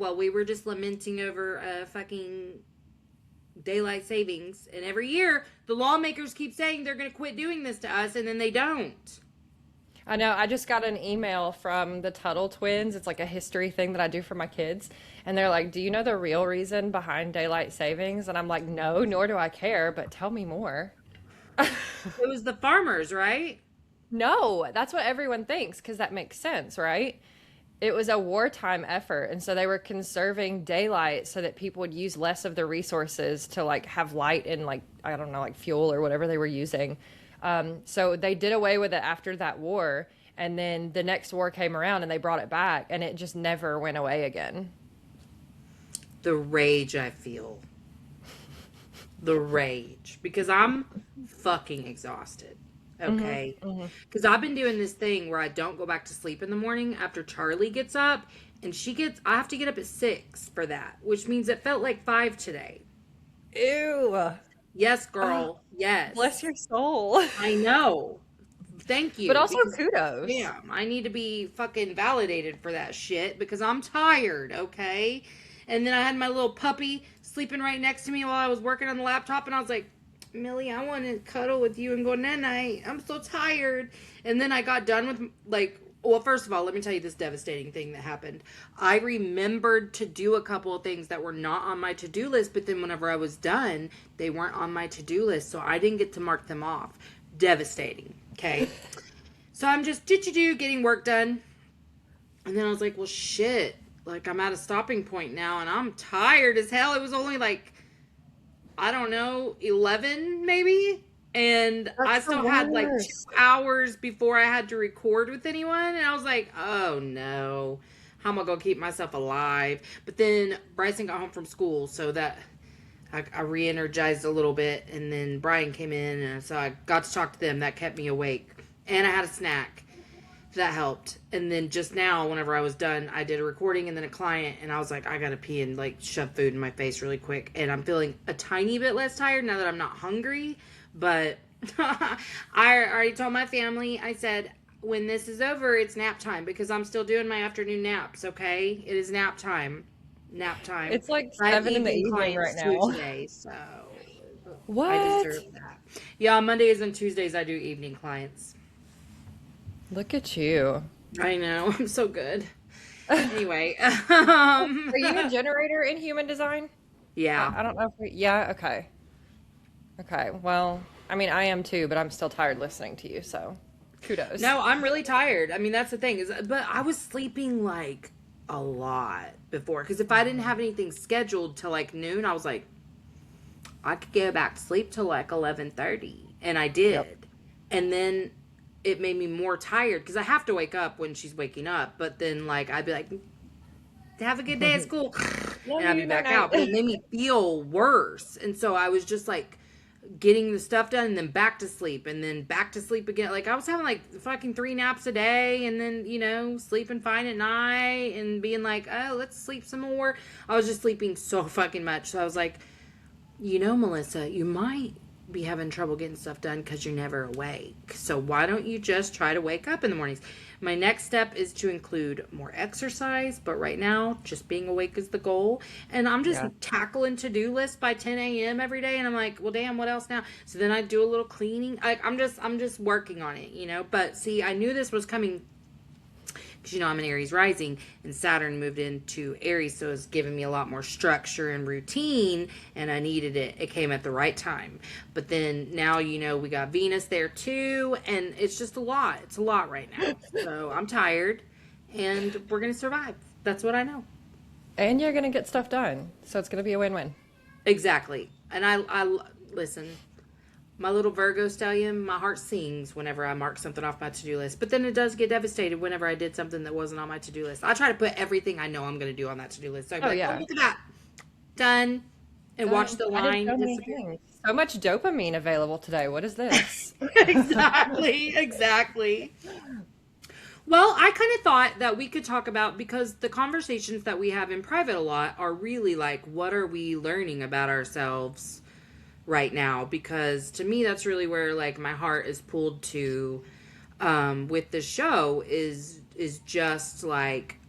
Well, we were just lamenting over fucking daylight savings, and every year the lawmakers keep saying they're going to quit doing this to us, and then they don't. I know. I just got an email from the Tuttle twins. It's like a history thing that I do for my kids. And they're like, "Do you know the real reason behind daylight savings?" And I'm like, "No, nor do I care, but tell me more." It was the farmers, right? No, that's what everyone thinks because that makes sense, right? It was a wartime effort, and so they were conserving daylight so that people would use less of the resources to like have light and like I don't know, like fuel or whatever they were using. So they did away with it after that war, and then the next war came around and they brought it back, and it just never went away again. The rage I feel. The rage. Because I'm fucking exhausted. Hmm. Okay? Hmm. Because I've been doing this thing where I don't go back to sleep in the morning after Charlie gets up. And I have to get up at 6 for that, which means it felt like 5 today. Ew. Yes, Oh, girl. bless Yes. your soul. I know. Thank But you. also Because, kudos. damn, I need to be fucking validated for that shit because I'm tired, okay? And then I had my little puppy sleeping right next to me while I was working on the laptop, and I was like, Millie, I want to cuddle with you and go night night. I'm so tired. And then I got done with, like, well, first of all, let me tell you this devastating thing that happened. I remembered to do a couple of things that were not on my to do list, but then whenever I was done, they weren't on my to do list, so I didn't get to mark them off. Devastating. Okay. So I'm just getting work done. And then I was like, well, shit. Like, I'm at a stopping point now and I'm tired as hell. It was only like, I don't know, 11 maybe. And I That's the still had like worst. 2 hours before I had to record with anyone. And I was like, oh no, how am I going to keep myself alive? But then Bryson got home from school. So that I re energized a little bit. And then Brian came in. And so I got to talk to them. That kept me awake. And I had a snack that helped. And then just now, whenever I was done, I did a recording and then a client, and I was like, I gotta pee and like shove food in my face really quick. And I'm feeling a tiny bit less tired now that I'm not hungry. But I already told my family, I said, when this is over, it's nap time because I'm still doing my afternoon naps, okay? It is nap time. Nap time. It's like I have 7 in the evening evening right clients too now. today, so I What? deserve that. Yeah, on Mondays and Tuesdays I do evening clients. Look at you. I know. I'm so good. Anyway, Are you a generator in human design? yeah. I don't know if yeah, okay. Okay. Well, I mean, I am too, but I'm still tired listening to you, so kudos. No, I'm really tired. I mean, that's the thing is, but I was sleeping like a lot before because if I didn't have anything scheduled till like noon, I was like, I could go back to sleep till like 11:30, and I Yep. did, and then it made me more tired because I have to wake up when she's waking up. But then like I'd be like, have a good day at school, Love and I'd be you. Night back out. But night. it made me feel worse, and so I was just like getting the stuff done and then back to sleep and then back to sleep again. Like I was having like fucking 3 naps a day and then, sleeping fine at night and being like, oh, let's sleep some more. I was just sleeping so fucking much. So I was like, Melissa, you might be having trouble getting stuff done because you're never awake. So why don't you just try to wake up in the mornings? My next step is to include more exercise, but right now, just being awake is the goal. And I'm just Yeah. tackling to-do lists by 10 a.m. every day, and I'm like, well, damn, what else now? So then I do a little cleaning. I'm just working on it. But see, I knew this was coming because I'm an Aries rising, and Saturn moved into Aries, so it's giving me a lot more structure and routine, and I needed it. It came at the right time. But then now, we got Venus there too, and it's just a lot. It's a lot right now. So I'm tired, and we're gonna survive. That's what I know. And you're gonna get stuff done, so it's gonna be a win-win. Exactly. And I listen. My little Virgo stallion, my heart sings whenever I mark something off my to-do list. But then it does get devastated whenever I did something that wasn't on my to-do list. I try to put evering I know I'm going to do on that to-do list. So I'd be Oh like, oh, yeah. look at that. Done. And watch Done. the I did line so many disappear. things. So much dopamine available today. What is this? Exactly. Exactly. Well, I kind of thought that we could talk about, because the conversations that we have in private a lot are really like, what are we learning about ourselves right now? Because to me, that's really where like my heart is pulled to with the show is just like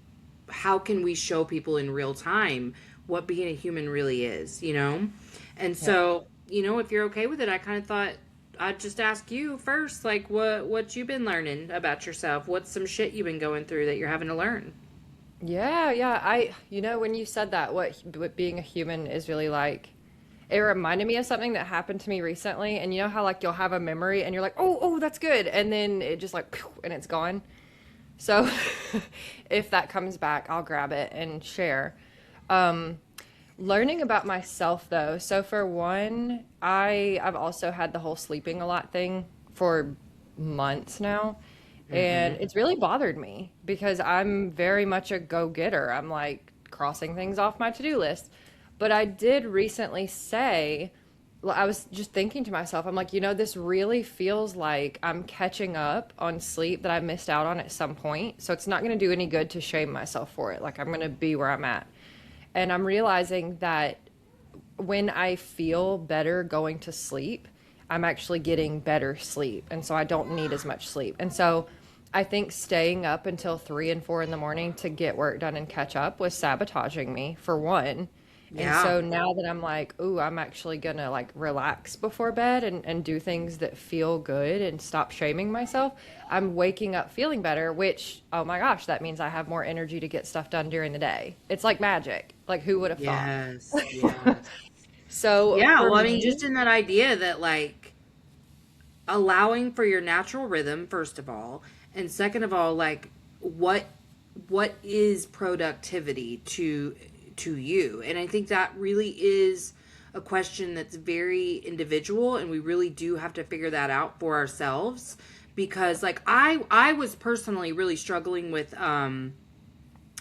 how can we show people in real time what being a human really is, you know? And Yeah. so, you know, if you're okay with it, I kind of thought I'd just ask you first, like what you've been learning about yourself. What's some shit you've been going through that you're having to learn? Yeah, yeah. When you said that, what being a human is really like, it reminded me of something that happened to me recently. And you know how like you'll have a memory and you're like, oh, that's good, and then it just like, phew, and it's gone. So if that comes back, I'll grab it and share. Um, Learning about myself though. So for one, I've also had the whole sleeping a lot thing for months now. And Mm-hmm. it's really bothered me because I'm very much a go-getter. I'm like crossing things off my to-do list. But I did recently say, well, I was just thinking to myself, I'm like, this really feels like I'm catching up on sleep that I missed out on at some point. So it's not going to do any good to shame myself for it. Like I'm going to be where I'm at. And I'm realizing that when I feel better going to sleep, I'm actually getting better sleep. And so I don't need as much sleep. And so I think staying up until 3 and 4 in the morning to get work done and catch up was sabotaging me for one. And Yeah. so now that I'm like, ooh, I'm actually gonna like relax before bed and do things that feel good and stop shaming myself, I'm waking up feeling better, which, oh my gosh, that means I have more energy to get stuff done during the day. It's like magic. Like, who would have thought? Yes. Yes. So Yeah, for well, I mean, just me, in that idea that like allowing for your natural rhythm first of all, and second of all, like what what is productivity to you? And I think that really is a question that's very individual, and we really do have to figure that out for ourselves, because like I was personally really struggling with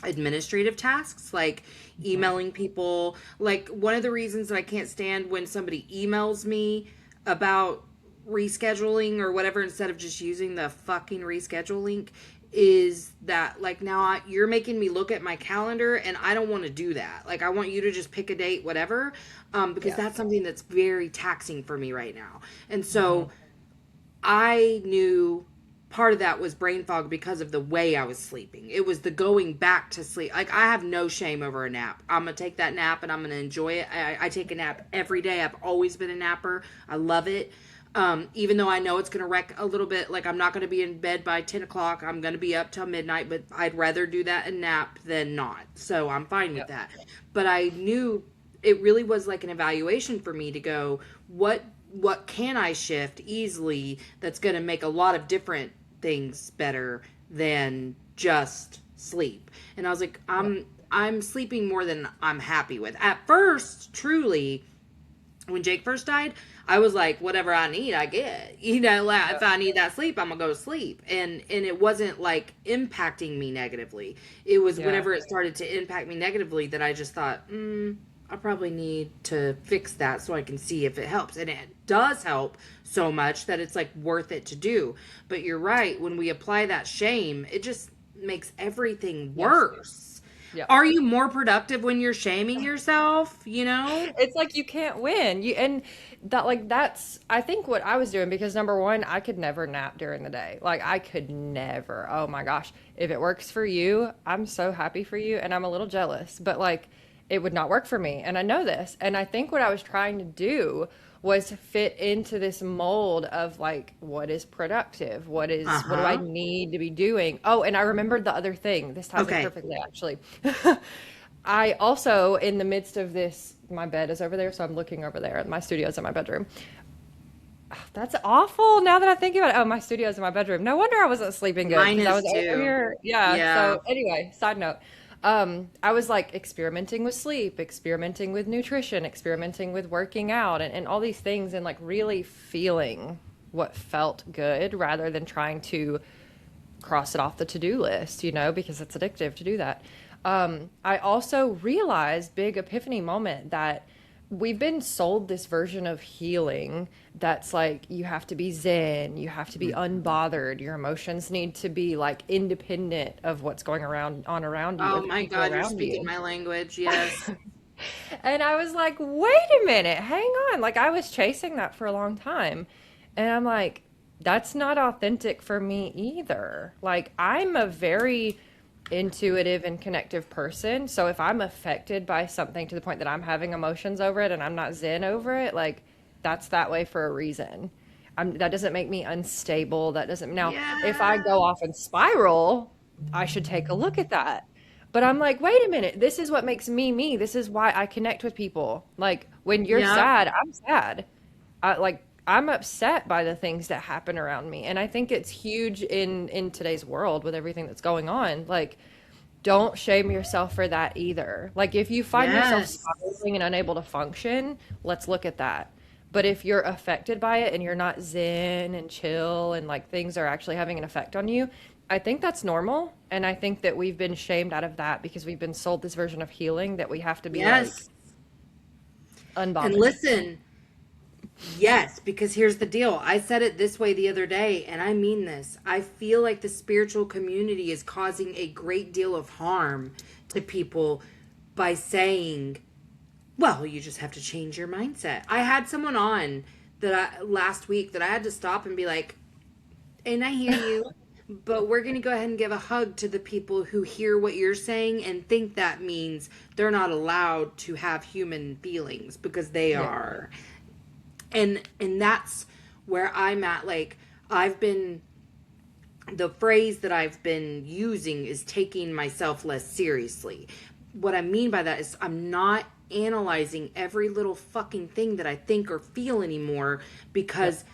administrative tasks, like Mhm. emailing people. Like one of the reasons that I can't stand when somebody emails me about rescheduling or whatever instead of just using the fucking reschedule link is that like now you're making me look at my calendar and I don't want to do that. Like I want you to just pick a date, whatever, because Yeah. that's something that's very taxing for me right now. And Hmm. so I knew part of that was brain fog because of the way I was sleeping. It was the going back to sleep. Like I have no shame over a nap. I'm gonna take that nap and I'm gonna enjoy it. I take a nap every day. I've always been a napper. I love it. Even though I know it's gonna wreck a little bit. Like I'm not gonna be in bed by 10 o'clock. I'm gonna be up till midnight. But I'd rather do that and nap than not. So I'm fine with Yep. that. But I knew it really was like an evaluation for me to go, what can I shift easily that's going to make a lot of different things better than just sleep. And I was like, Yep. I'm sleeping more than I'm happy with. At first, truly, when Jake first died, I was like, whatever I need, I get. You know, like, if Yep. I need that sleep, I'm gonna go to sleep. And it wasn't like impacting me negatively. It was Yeah. whenever it started to impact me negatively that I just thought, I probably need to fix that so I can see if it helps. And it does help so much that it's like worth it to do. But you're right, when we apply that shame, it just makes everything Yes. worse. Yep. Are you more productive when you're shaming yourself? You know? It's like you can't win. And that like that's I think what I was doing, because number one, I could never nap during the day. Like I could never. Oh my gosh. If it works for you, I'm so happy for you and I'm a little jealous, but like it would not work for me. And I know this. And I think what I was trying to do was fit into this mold of like what is productive? What do I Uh-huh. need to be doing? Oh, and I remembered the other thing. This ties in Okay. perfectly actually. I also, in the midst of this, my bed is over there, so I'm looking over there. My studio's in my bedroom. That's awful now that I think about it. Oh, my studio's in my bedroom. No wonder I wasn't sleeping good Mine because I is was over too. here. Yeah. Yeah. So, anyway, side note. I was like experimenting with sleep, experimenting with nutrition, experimenting with working out, and all these things, and like really feeling what felt good rather than trying to cross it off the to-do list, because it's addictive to do that. I also realized, big epiphany moment, that we've been sold this version of healing that's like you have to be zen, you have to be Mhm. unbothered, your emotions need to be like independent of what's going around you or Oh the my people God, you're around speaking you. my language. Yes. And I was like, wait a minute, hang on. Like, I was chasing that for a long time. And I'm like, that's not authentic for me either. Like, I'm a very intuitive and connective person. So if I'm affected by something to the point that I'm having emotions over it and I'm not zen over it, like that's that way for a reason. That doesn't make me unstable. That doesn't. Now, if I Yeah. go off and spiral, I should take a look at that. But I'm like, wait a minute. This is what makes me me. This is why I connect with people. Like when you're Yeah. sad, I'm sad. I'm upset by the things that happen around me. And I think it's huge in today's world with everything that's going on. Like don't shame yourself for that either. Like if you find yourself Yes. spiraling and unable to function, let's look at that. But if you're affected by it and you're not zen and chill and like things are actually having an effect on you, I think that's normal. And I think that we've been shamed out of that because we've been sold this version of healing that we have to be like Yes. And unbothered. listen, yes, because here's the deal. I said it this way the other day, and I mean this. I feel like the spiritual community is causing a great deal of harm to people by saying, well, you just have to change your mindset. I had someone on last week that I had to stop and be like, and I hear you, but we're going to go ahead and give a hug to the people who hear what you're saying and think that means they're not allowed to have human feelings because they Yeah. are. And that's where I'm at. Like, I've been, the phrase that I've been using is taking myself less seriously. What I mean by that is I'm not analyzing every little fucking thing that I think or feel anymore because Yep.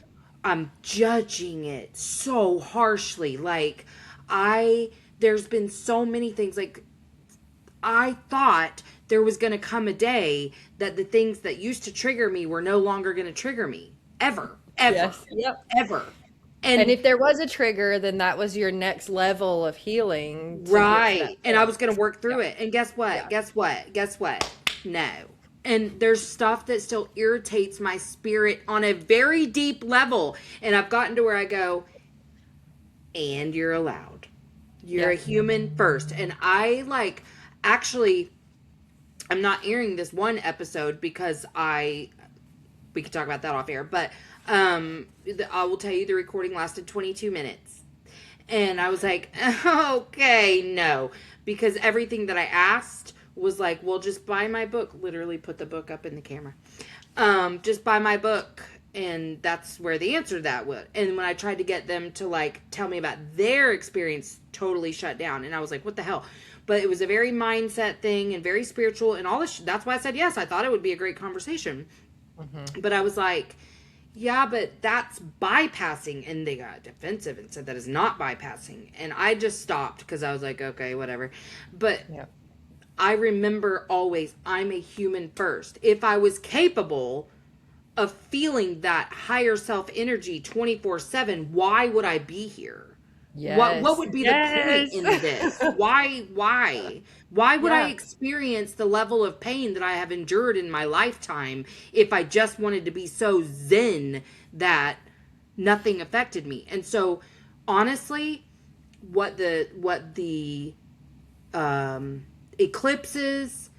I'm judging it so harshly. Like, there's been so many things. Like, I thought there was going to come a day that the things that used to trigger me were no longer going to trigger me. Ever. Ever. Yes. Yep. Ever. And And if there was a trigger, then that was your next level of healing to get to that right. And I point. was going to work through Yep. it. And guess what? Yeah. Guess what? Guess what? No. And there's stuff that still irritates my spirit on a very deep level. And I've gotten to where I go, and you're allowed. You're a Yeah. human first. And I like, actually, I'm not airing this one episode because we could talk about that off air, but I will tell you the recording lasted 22 minutes. And I was like, okay, no. Because everything that I asked was like, well, just buy my book. Literally put the book up in the camera. Just buy my book. And that's where the answer to that was. And when I tried to get them to like tell me about their experience, totally shut down. And I was like, what the hell? But it was a very mindset thing and very spiritual and all this. That's why I said yes. I thought it would be a great conversation. Hmm. But I was like, yeah, but that's bypassing. And they got defensive and said that is not bypassing. And I just stopped because I was like, okay, whatever. But Yeah. I remember always, I'm a human first. If I was capable of feeling that higher self energy 24/7, why would I be here? What Yes. would be the point Yes. in this? Why would I Yeah. experience the level of pain that I have endured in my lifetime if I just wanted to be so zen that nothing affected me? And so honestly, what the eclipses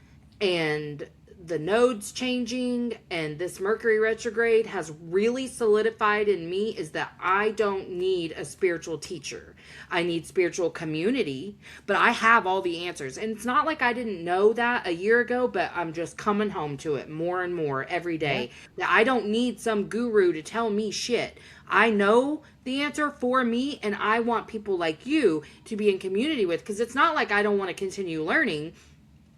and the nodes changing and this Mercury retrograde has really solidified in me is that I don't need a spiritual teacher. I need spiritual community, but I have all the answers. And it's not like I didn't know that a year ago, but I'm just coming home to it more and more every Yeah. day. That I don't need some guru to tell me shit. I know the answer for me, and I want people like you to be in community with, because it's not like I don't want to continue learning.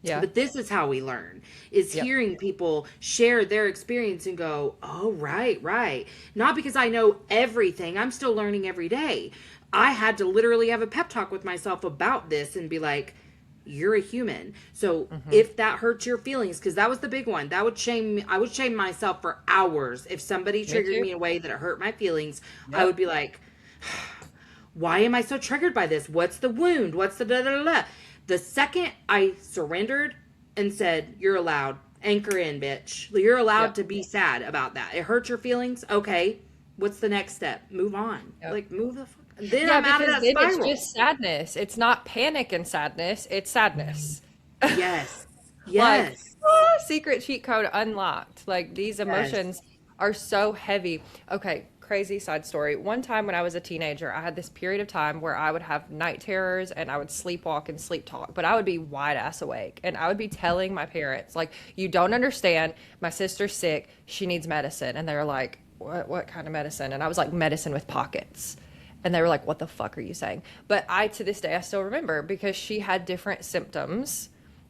Yeah. But this is how we learn, is Yep. hearing people share their experience and go, oh, right, right. Not because I know everything. I'm still learning every day. I had to literally have a pep talk with myself about this and be like, you're a human. So Hmm. if that hurts your feelings, because that was the big one, that would shame me. I would shame myself for hours. If somebody Me triggered too. me in a way that it hurt my feelings, I Yep. would be like, why am I so triggered by this? What's the wound? What's the da da da da? The second I surrendered and said, you're allowed, anchor in, bitch. You're allowed Yep. to be sad about that. It hurt your feelings. Okay. What's the next step? Move on. Yep. Like, move the fuck. Then Yeah, I'm out of because that then it's spiral. just sadness. It's not panic and sadness, it's sadness. Yes. Like, Yes. secret cheat code unlocked. Like these Yes. emotions are so heavy. Okay, crazy side story. One time when I was a teenager, I had this period of time where I would have night terrors and I would sleepwalk and sleep talk, but I would be wide ass awake and I would be telling my parents, like, you don't understand. My sister's sick. She needs medicine. And they're like, what kind of medicine? And I was like, medicine with pockets. And they were like, what the fuck are you saying? But I, to this day, I still remember because she had different symptoms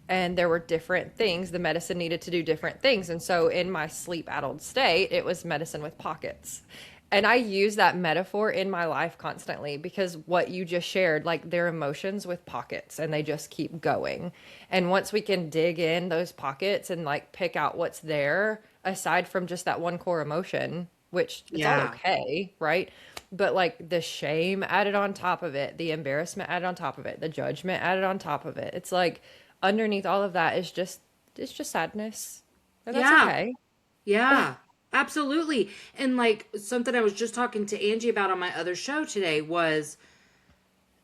and there were different things. The medicine needed to do different things. And so in my sleep addled state, it was medicine with pockets. And I use that metaphor in my life constantly because what you just shared, like they're emotions with pockets and they just keep going. And once we can dig in those pockets and like pick out what's there, aside from just that one core emotion, which it's all Yeah. okay, right? But like the shame added on top of it, the embarrassment added on top of it, the judgment added on top of it. It's like underneath all of that is just it's just sadness. And that's Yeah. okay. Yeah. Absolutely. And like something I was just talking to Angie about on my other show today was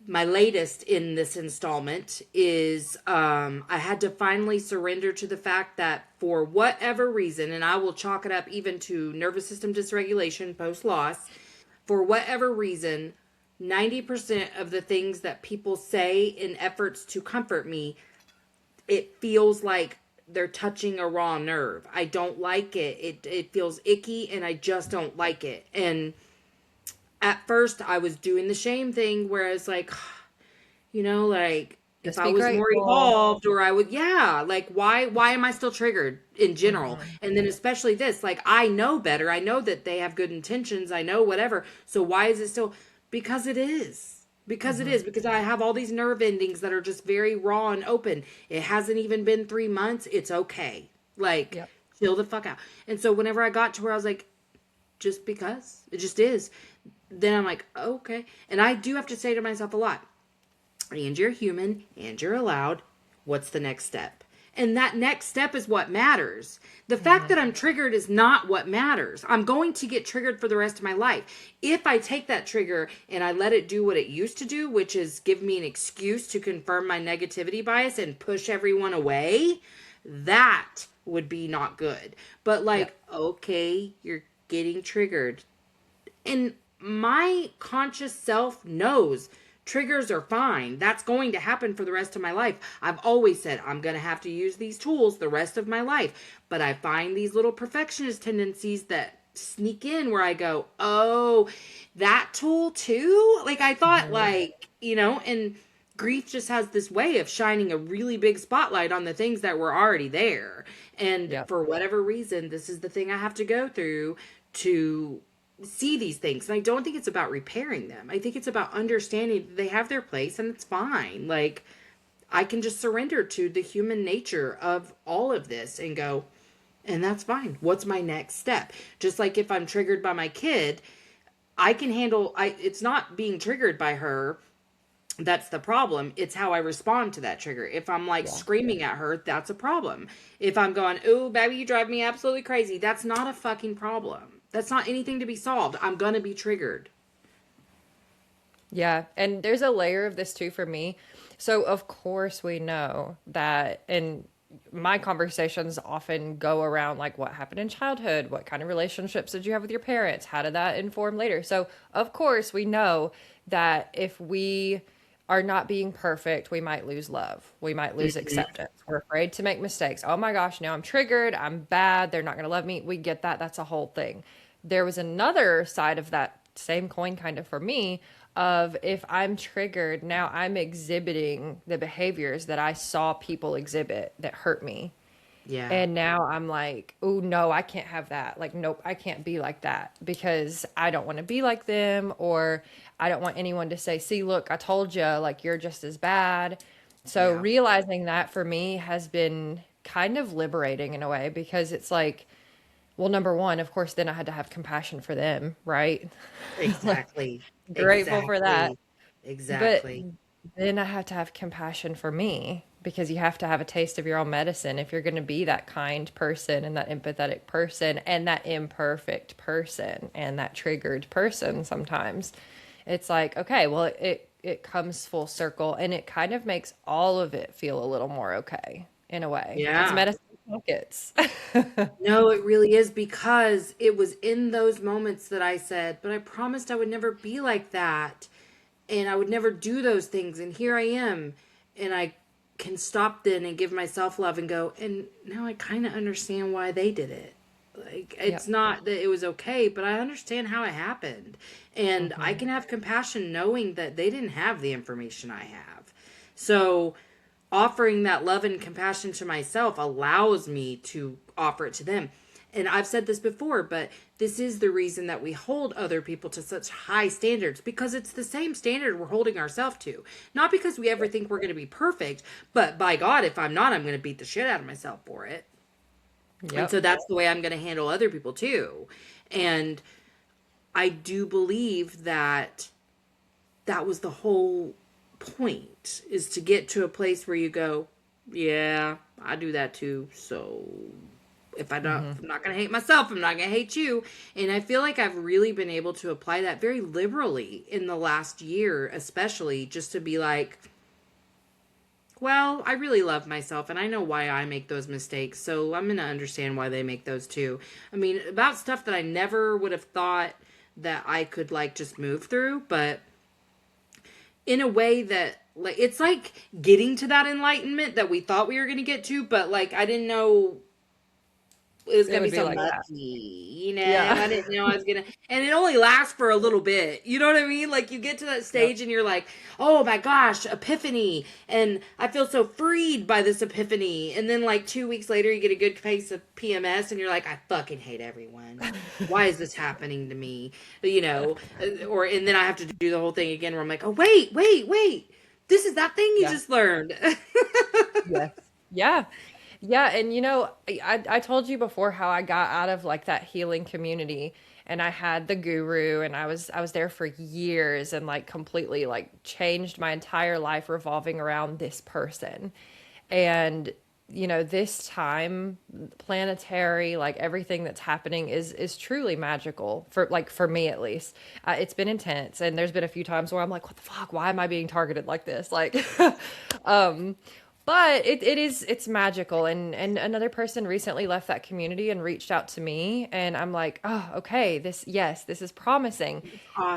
my latest in this installment is I had to finally surrender to the fact that for whatever reason, and I will chalk it up even to nervous system dysregulation post loss, for whatever reason, 90% of the things that people say in efforts to comfort me, it feels like they're touching a raw nerve. I don't like it. It feels icky and I just don't like it. And at first I was doing the shame thing where I was like, like if Just I be was more grateful. evolved or I would, yeah, like why am I still triggered in general? Hmm. And then especially this, like I know better. I know that they have good intentions. I know whatever. So why is it still? Because it is. Because it Hmm. is. Because I have all these nerve endings that are just very raw and open. It hasn't even been 3 months. It's okay. Like Yep. chill the fuck out. And so whenever I got to where I was like, just because it just is, then I'm like, okay. And I do have to say to myself a lot, and you're human and you're allowed. What's the next step? And that next step is what matters. The fact Hmm. that I'm triggered is not what matters. I'm going to get triggered for the rest of my life. If I take that trigger and I let it do what it used to do, which is give me an excuse to confirm my negativity bias and push everyone away, that would be not good. But Yep. like, okay, you're getting triggered. And my conscious self knows triggers are fine. That's going to happen for the rest of my life. I've always said I'm going to have to use these tools the rest of my life. But I find these little perfectionist tendencies that sneak in where I go, oh, that tool too? Like I thought, Hmm. like, and grief just has this way of shining a really big spotlight on the things that were already there. And Yep. for whatever reason, this is the thing I have to go through to see these things. And I don't think it's about repairing them. I think it's about understanding that they have their place and it's fine. Like I can just surrender to the human nature of all of this and go, and that's fine. What's my next step? Just like if I'm triggered by my kid, I can handle I it's not being triggered by her that's the problem. It's how I respond to that trigger. If I'm like Yeah. screaming at her, that's a problem. If I'm going, "Ooh, baby, you drive me absolutely crazy." That's not a fucking problem. That's not anything to be solved. I'm going to be triggered. Yeah, and there's a layer of this too for me. So of course we know that, and my conversations often go around like what happened in childhood, what kind of relationships did you have with your parents, how did that inform later? So of course we know that if we are not being perfect, we might lose love, we might lose Mhm. acceptance. We're afraid to make mistakes. Oh my gosh, now I'm triggered, I'm bad, they're not going to love me. We get that. That's a whole thing. There was another side of that same coin kind of for me of if I'm triggered, now I'm exhibiting the behaviors that I saw people exhibit that hurt me. Yeah. And now I'm like, oh no, I can't have that. Like, nope, I can't be like that because I don't want to be like them, or I don't want anyone to say, see, look, I told you, like, you're just as bad. So Yeah. realizing that for me has been kind of liberating in a way because it's like, well, number one, of course, then I had to have compassion for them, right? Like, Exactly. grateful for that. Exactly. But Exactly. then I have to have compassion for me because you have to have a taste of your own medicine if you're going to be that kind person and that empathetic person and that imperfect person and that triggered person sometimes. It's like, okay, well, it comes full circle and it kind of makes all of it feel a little more okay in a way. It's Yeah. medicine pockets. No, it really is, because it was in those moments that I said, but I promised I would never be like that and I would never do those things. And here I am. And I can stop then and give myself love and go, and now I kind of understand why they did it. Like, it's Yep. not that it was okay, but I understand how it happened. And I Hmm. can have compassion knowing that they didn't have the information I have. So, offering that love and compassion to myself allows me to offer it to them. And I've said this before, but this is the reason that we hold other people to such high standards, because it's the same standard we're holding ourselves to. Not because we ever think we're going to be perfect, but by God, if I'm not, I'm going to beat the shit out of myself for it. And Yep. so that's the way I'm going to handle other people too. And I do believe that that was the whole point, is to get to a place where you go, yeah, I do that too. So if Hmm. I'm not gonna hate myself, I'm not gonna hate you. And I feel like I've really been able to apply that very liberally in the last year, especially, just to be like, well, I really love myself and I know why I make those mistakes. So I'm gonna understand why they make those too. I mean, about stuff that I never would have thought that I could like just move through, but in a way that, like, it's like getting to that enlightenment that we thought we were going to get to, but like I didn't know it was It gonna be would be so like that. mucky, you know. Yeah. I didn't know I was gonna, and it only lasts for a little bit. You know what I mean? Like, you get to that Yep. stage and you're like, "Oh my gosh, epiphany!" And I feel so freed by this epiphany. And then, like 2 weeks later, you get a good case of PMS, and you're like, "I fucking hate everyone. Why is this happening to me?" You know, or and then I have to do the whole thing again, where I'm like, "Oh wait, this is that thing you Yeah. just learned." Yes. Yeah. Yeah. And I told you before how I got out of like that healing community, and I had the guru, and I was there for years, and like completely like changed my entire life revolving around this person. And this time, planetary, like everything that's happening is truly magical, for me at least. It's been intense, and there's been a few times where I'm like, what the fuck, why am I being targeted like this? Like um but it's magical. And another person recently left that community and reached out to me, and I'm like, oh, okay, this is promising.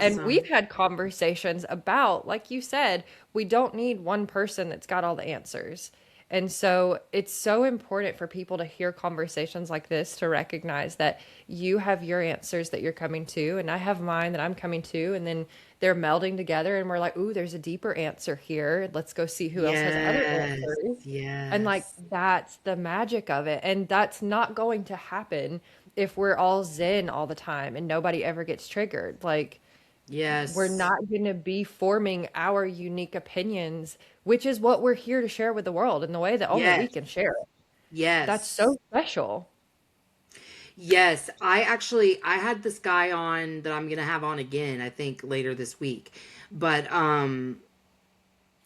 And we've Awesome. had conversations about, like you said, we don't need one person that's got all the answers. And so it's so important for people to hear conversations like this, to recognize that you have your answers that you're coming to, and I have mine that I'm coming to, and then they're melding together, and we're like, ooh, there's a deeper answer here. Let's go see who else has other Yes, answers. And like, yes, that's the magic of it. And that's not going to happen if we're all zen all the time and nobody ever gets triggered. Like, we're yes, not going to be forming our unique opinions, which is what we're here to share with the world in the way that only we yes, can share it. That's yes, so special. yes. I had this guy on that I'm gonna have on again, I think later this week. But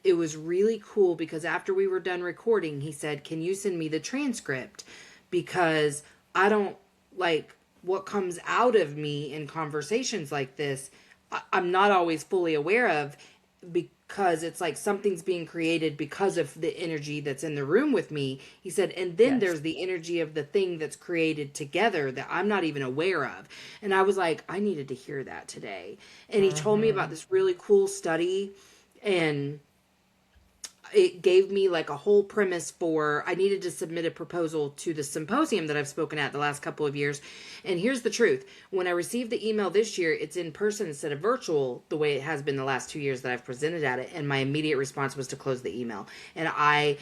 it was really cool because after we were done recording, he said, "Can you send me the transcript? Because I don't like what comes out of me in conversations like this. I'm not always fully aware of, because it's like something's being created because of the energy that's in the room with me." He said, "And then Yes. there's the energy of the thing that's created together that I'm not even aware of." And I was like, I needed to hear that today. And he told me about Hmm. this really cool study, and it gave me like a whole premise for, I needed to submit a proposal to the symposium that I've spoken at the last couple of years. And here's the truth: when I received the email this year, it's in person instead of virtual, the way it has been the last 2 years that I've presented at it. And my immediate response was to close the email. And I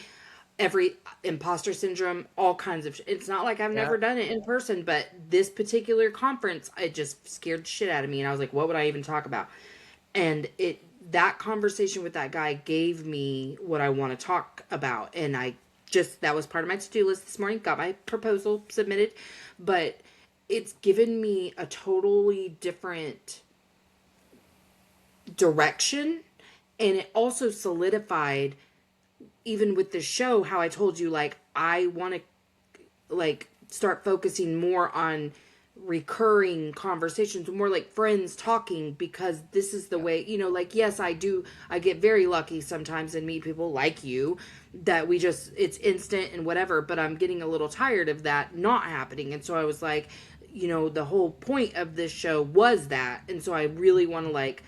every imposter syndrome, all kinds of it's not like I've Yeah. never done it in person, but this particular conference, it just scared the shit out of me. And I was like, what would I even talk about? And that conversation with that guy gave me what I want to talk about. And I just, that was part of my to-do list this morning, got my proposal submitted. But it's given me a totally different direction, and it also solidified, even with the show, how I told you, like, I want to like start focusing more on recurring conversations, more like friends talking, because this is the Yeah. way, like, yes, I get very lucky sometimes and meet people like you that it's instant and whatever, but I'm getting a little tired of that not happening. And so I was like, the whole point of this show was that. And so I really want to like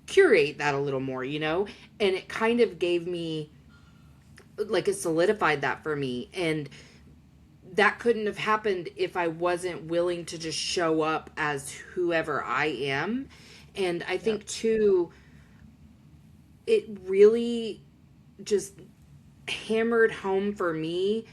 curate that a little more, and it kind of gave me like, it solidified that for me. And that couldn't have happened if I wasn't willing to just show up as whoever I am. And I Yeah. think too, it really just hammered home for me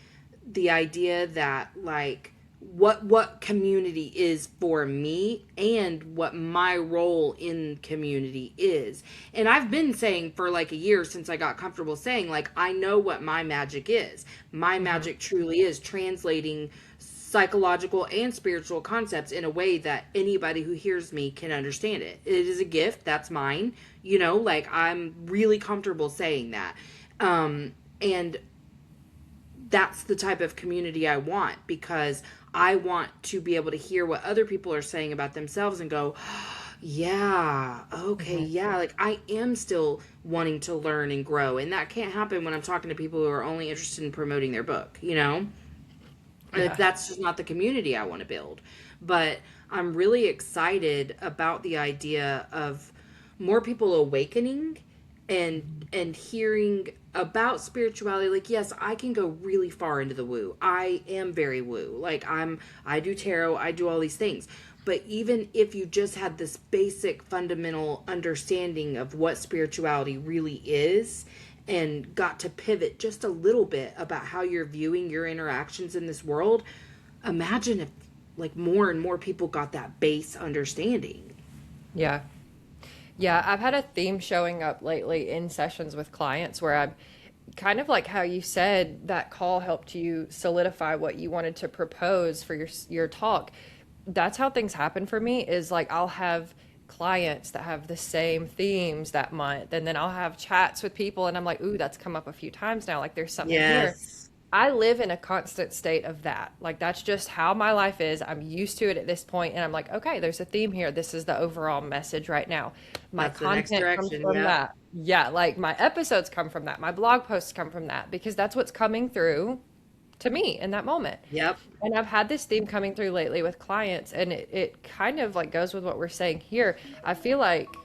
the idea that like what community is for me and what my role in community is. And I've been saying for like a year, since I got comfortable saying, like, I know what my magic is. My Mm-hmm. magic truly is translating psychological and spiritual concepts in a way that anybody who hears me can understand it. It is a gift, that's mine. Like, I'm really comfortable saying that. And that's the type of community I want, because I want to be able to hear what other people are saying about themselves and go, yeah, okay, Mm-hmm. yeah, like, I am still wanting to learn and grow. And that can't happen when I'm talking to people who are only interested in promoting their book. Yeah. That's just not the community I want to build. But I'm really excited about the idea of more people awakening and hearing about spirituality. Like, yes, I can go really far into the woo. I am very woo. Like, I do tarot, I do all these things. But even if you just had this basic fundamental understanding of what spirituality really is, and got to pivot just a little bit about how you're viewing your interactions in this world, imagine if like more and more people got that base understanding. Yeah. Yeah, I've had a theme showing up lately in sessions with clients where I'm kind of like how you said that call helped you solidify what you wanted to propose for your talk. That's how things happen for me is like I'll have clients that have the same themes that month and then I'll have chats with people and I'm like, "Ooh, that's come up a few times now. Like there's something here." Yes. I live in a constant state of that. Like that's just how my life is. I'm used to it at this point and I'm like, okay, there's a theme here. This is the overall message right now. My That's the next content comes direction. from Yep. that. Yeah, like my episodes come from that. My blog posts come from that because that's what's coming through to me in that moment. Yep. And I've had this theme coming through lately with clients and it kind of like goes with what we're saying here. I feel like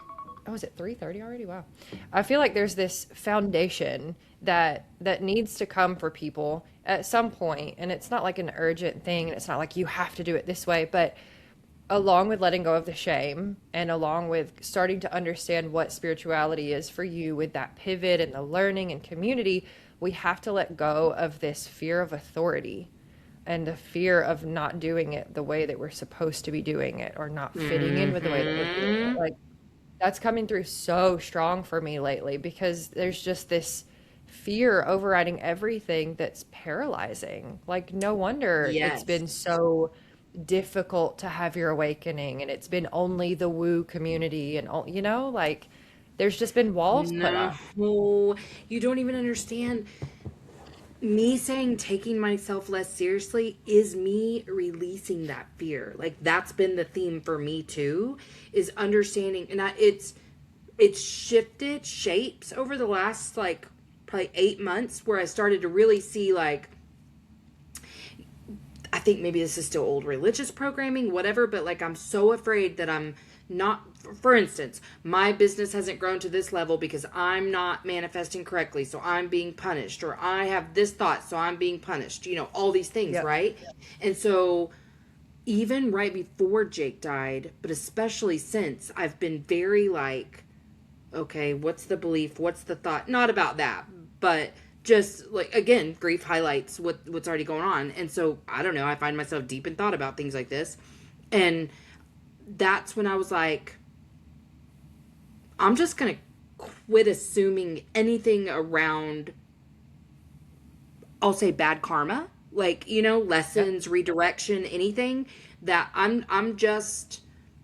oh, is it 3:30 already? Wow. I feel like there's this foundation that needs to come for people at some point, and it's not like an urgent thing, and it's not like you have to do it this way, but along with letting go of the shame and along with starting to understand what spirituality is for you with that pivot and the learning and community, we have to let go of this fear of authority and the fear of not doing it the way that we're supposed to be doing it or not fitting in with the way that we're doing it. Mm-hmm. Like that's coming through so strong for me lately because there's just this fear overriding everything that's paralyzing. Like, no wonder it's Yes. been so difficult to have your awakening and it's been only the woo community and all, like there's just been walls put No, up. you don't even understand. Me saying taking myself less seriously is me releasing that fear. Like, that's been the theme for me too, is understanding. And it's shifted shapes over the last like probably 8 months, where I started to really see, like, I think maybe this is still old religious programming, whatever, but like, I'm so afraid that I'm not, for instance, my business hasn't grown to this level because I'm not manifesting correctly, so I'm being punished, or I have this thought, so I'm being punished, all these things, Yep. right? And so, even right before Jake died, but especially since, I've been very like, okay, what's the belief? What's the thought? Not about that, but just like, again, grief highlights what's already going on. And so, I don't know, I find myself deep in thought about things like this. And that's when I was like, I'm just going to quit assuming anything around, I'll say, bad karma, like, Yep. lessons, redirection, anything, that I'm just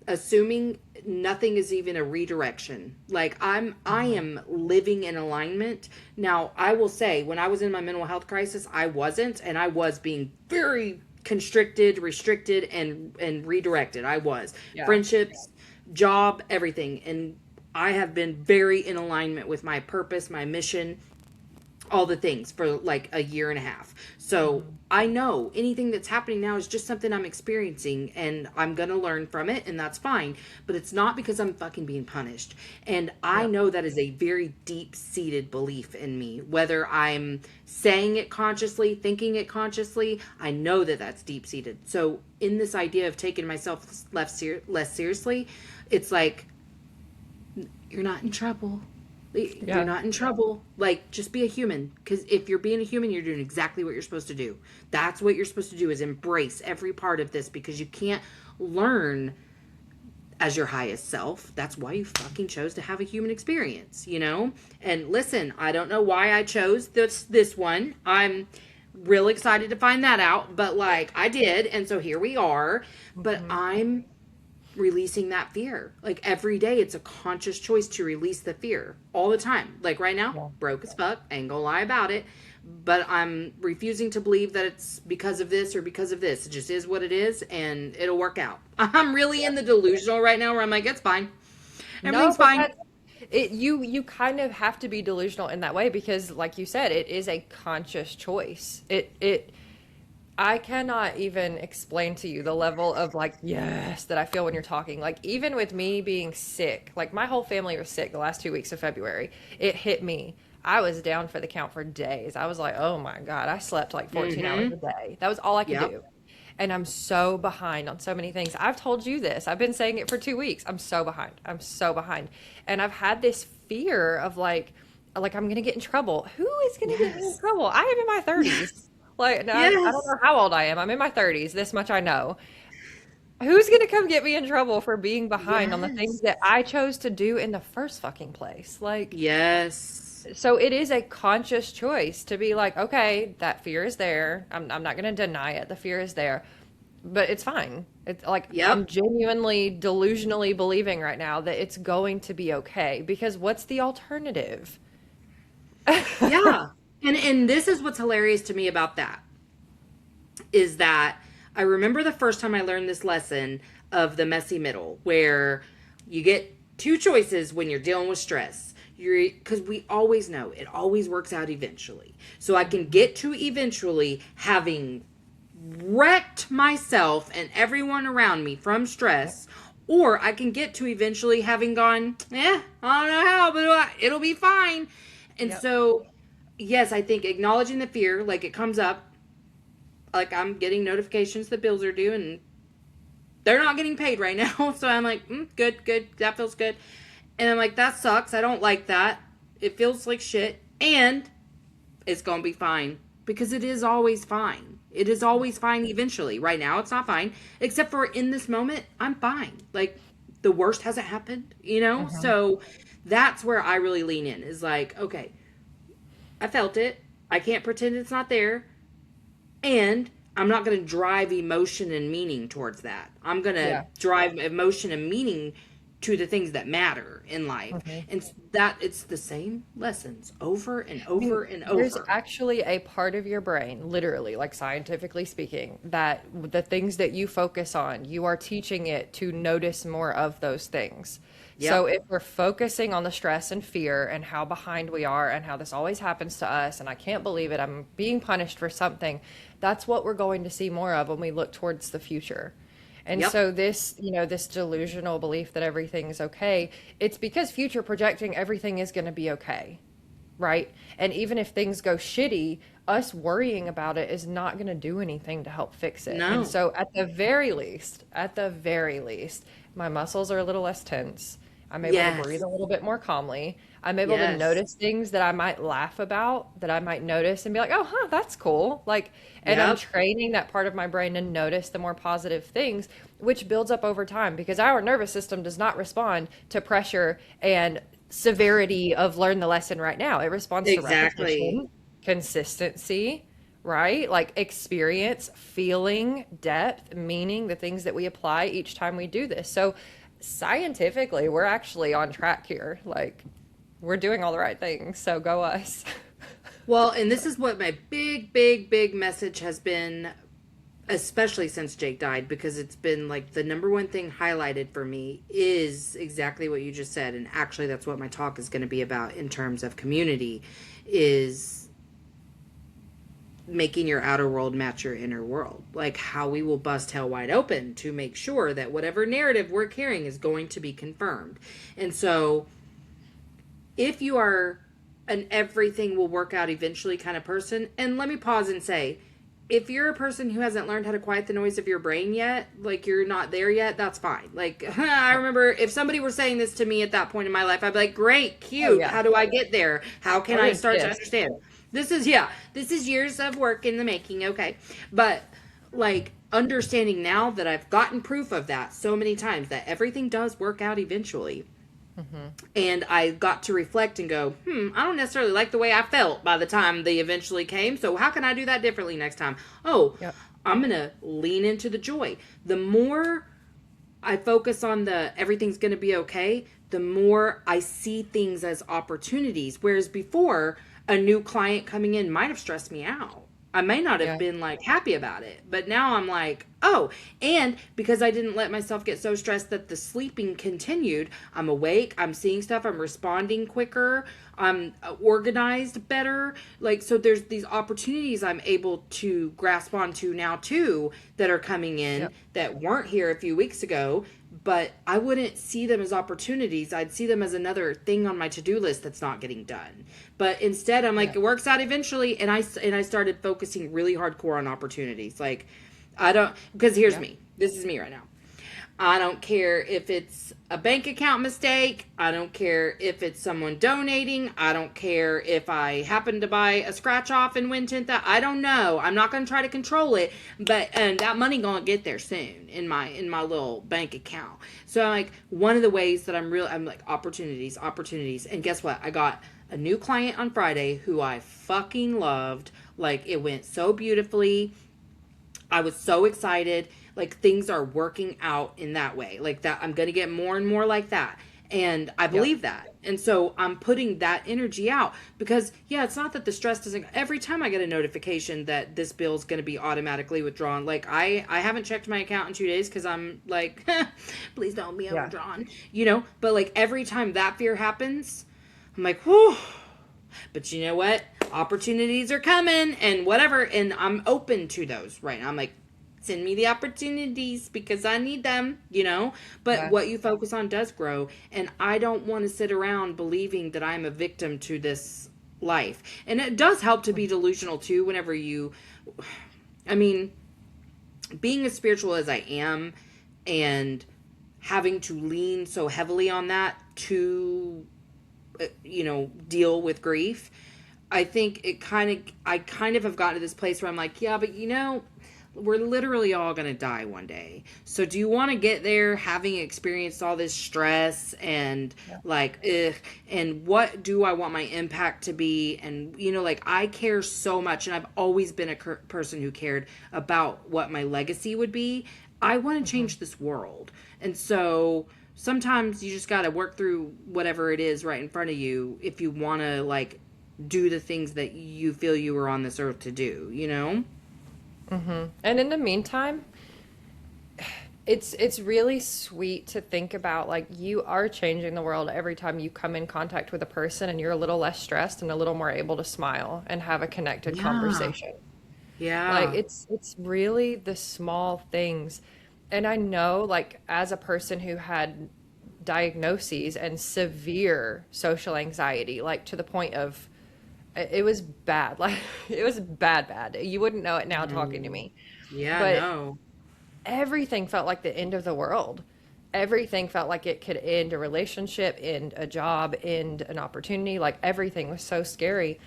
assuming nothing is even a redirection. Like, I Mhm. am living in alignment. Now, I will say, when I was in my mental health crisis, I wasn't, and I was being very constricted, restricted, and redirected. I was. Yeah. Friendships, job, everything. And I have been very in alignment with my purpose, my mission, all the things for like a year and a half. So Mhm. I know anything that's happening now is just something I'm experiencing and I'm going to learn from it and that's fine. But it's not because I'm fucking being punished. And I Yep. know that is a very deep seated belief in me. Whether I'm saying it consciously, thinking it consciously, I know that that's deep seated. So in this idea of taking myself less seriously, it's like, you're not in trouble. You're Yeah. not in trouble. Like, just be a human. Because if you're being a human, you're doing exactly what you're supposed to do. That's what you're supposed to do, is embrace every part of this, because you can't learn as your highest self. That's why you fucking chose to have a human experience, you know? And listen, I don't know why I chose this one. I'm real excited to find that out, but like I did, and so here we are. But Mhm. I'm releasing that fear. Like every day, it's a conscious choice to release the fear all the time. Like right now, Yeah. broke as fuck, ain't gonna lie about it. But I'm refusing to believe that it's because of this or because of this. It just is what it is, and it'll work out. I'm really in the delusional right now where I'm like, it's fine. No, Everything's but fine. that's it. You kind of have to be delusional in that way because, like you said, it is a conscious choice. I cannot even explain to you the level of like yes that I feel when you're talking. Like even with me being sick, like my whole family was sick the last 2 weeks of February. It hit me. I was down for the count for days. I was like, oh my God, I slept like 14 hours a Mm-hmm. day. That was all I could Yep. do. And I'm so behind on so many things. I've told you this. I've been saying it for 2 weeks. I'm so behind. I'm so behind. And I've had this fear of like I'm gonna get in trouble. Who is gonna get me in Yes. trouble? I am in my 30s. Yes. Like, now, I don't Yes. know how old I am. I'm in my 30s. This much I know. Who's gonna come get me in trouble for being behind on the things Yes. that I chose to do in the first fucking place? Like, Yes. so it is a conscious choice to be like, okay, that fear is there. I'm not gonna deny it. The fear is there, but it's fine. It's like I'm Yep. genuinely delusionally believing right now that it's going to be okay because what's the alternative? Yeah. And this is what's hilarious to me about that, is that I remember the first time I learned this lesson of the messy middle, where you get two choices when you're dealing with stress. You're, because we always know it always works out eventually. So I can get to eventually having wrecked myself and everyone around me from stress, or I can get to eventually having gone, I don't know how, but it'll be fine. And Yep. so, yes, I think acknowledging the fear, like it comes up, like I'm getting notifications that bills are due and they're not getting paid right now. So I'm like, good, good. That feels good. And I'm like, that sucks. I don't like that. It feels like shit. And it's going to be fine, because it is always fine. It is always fine eventually. Right now, it's not fine. Except for in this moment, I'm fine. Like, the worst hasn't happened, you know? Mhm. So that's where I really lean in, is like, okay, I felt it. I can't pretend it's not there. And I'm not going to drive emotion and meaning towards that. I'm going to Yeah. drive emotion and meaning to the things that matter in life. Mhm. And that it's the same lessons over and I mean, over and there's over. actually a part of your brain, literally, like scientifically speaking, that the things that you focus on, you are teaching it to notice more of those things. So Yep. if we're focusing on the stress and fear and how behind we are and how this always happens to us, and I can't believe it, I'm being punished for something, that's what we're going to see more of when we look towards the future. And Yep. so this, this delusional belief that everything's okay, it's because future projecting everything is going to be okay, right? And even if things go shitty, us worrying about it is not going to do anything to help fix it. And No. so at the very least, my muscles are a little less tense. I'm able to breathe Yes. a little bit more calmly. I'm able to Yes. notice things that I might laugh about, that I might notice and be like, "Oh, huh, that's cool." Like, and I'm Yep. training that part of my brain to notice the more positive things, which builds up over time because our nervous system does not respond to pressure and severity of learn the lesson right now. It responds to Exactly. repetition, consistency, right? Like experience, feeling, depth, meaning, the things that we apply each time we do this. So scientifically, we're actually on track here. Like we're doing all the right things. So go us. Well, and this is what my big, big, big message has been especially since Jake died, because it's been like the number one thing highlighted for me is exactly what you just said. And actually, that's what my talk is going to be about in terms of community, is making your outer world match your inner world. Like how we will bust hell wide open to make sure that whatever narrative we're carrying is going to be confirmed. And so if you are an everything will work out eventually kind of person, and let me pause and say, if you're a person who hasn't learned how to quiet the noise of your brain yet, like you're not there yet, that's fine. Like, I remember if somebody were saying this to me at that point in my life, I'd be like, great, cute. Oh, yeah. How do I get there? How can I start to Yes. understand? This is years of work in the making, okay? But like understanding now that I've gotten proof of that so many times that everything does work out eventually. And I got to reflect and go, I don't necessarily like the way I felt by the time they eventually came. So how can I do that differently next time? Oh, Yep. I'm going to lean into the joy. The more I focus on the everything's going to be okay, the more I see things as opportunities. Whereas before, a new client coming in might have stressed me out. I may not have Yeah. been like happy about it, but now I'm like, oh, and because I didn't let myself get so stressed that the sleeping continued, I'm awake, I'm seeing stuff, I'm responding quicker, I'm organized better. Like, so there's these opportunities I'm able to grasp onto now too that are coming in Yep. that weren't here a few weeks ago, but I wouldn't see them as opportunities. I'd see them as another thing on my to-do list that's not getting done. But instead, I'm like, Yeah. it works out eventually, and I started focusing really hardcore on opportunities. Like, I don't, because here's Yeah. me. This is me right now. I don't care if it's a bank account mistake. I don't care if it's someone donating. I don't care if I happen to buy a scratch off and win 10,000. I don't know. I'm not going to try to control it, but and that money going to get there soon in my little bank account. So like one of the ways that I'm like opportunities. And guess what? I got a new client on Friday who I fucking loved. Like it went so beautifully. I was so excited. Like things are working out in that way. Like that I'm going to get more and more like that. And I Yep. believe that. And so I'm putting that energy out because yeah, it's not that the stress doesn't every time I get a notification that this bill's going to be automatically withdrawn. Like I haven't checked my account in 2 days cuz I'm like please don't be Yeah. overdrawn, but like every time that fear happens, I'm like, whew. But you know what? Opportunities are coming and whatever. And I'm open to those right now. I'm like, send me the opportunities because I need them. But Yeah. what you focus on does grow. And I don't want to sit around believing that I'm a victim to this life. And it does help to be delusional too whenever I mean, being as spiritual as I am and having to lean so heavily on that to deal with grief. I think I kind of have gotten to this place where I'm like, yeah, but we're literally all going to die one day. So do you want to get there having experienced all this stress and Yeah. like, ugh, and what do I want my impact to be? And, like I care so much and I've always been a person who cared about what my legacy would be. I want to change this world. And so sometimes you just got to work through whatever it is right in front of you if you want to like do the things that you feel you were on this earth to do. And in the meantime, it's really sweet to think about like you are changing the world every time you come in contact with a person and you're a little less stressed and a little more able to smile and have a connected Yeah. conversation. Like Yeah. it's really the small things. And I know like as a person who had diagnoses and severe social anxiety, like to the point of it was bad. Like it was bad. You wouldn't know it now talking to Mm. me. Yeah, But no. everything felt like the end of the world. Everything felt like it could end a relationship, end a job, end an opportunity. Like everything was so scary.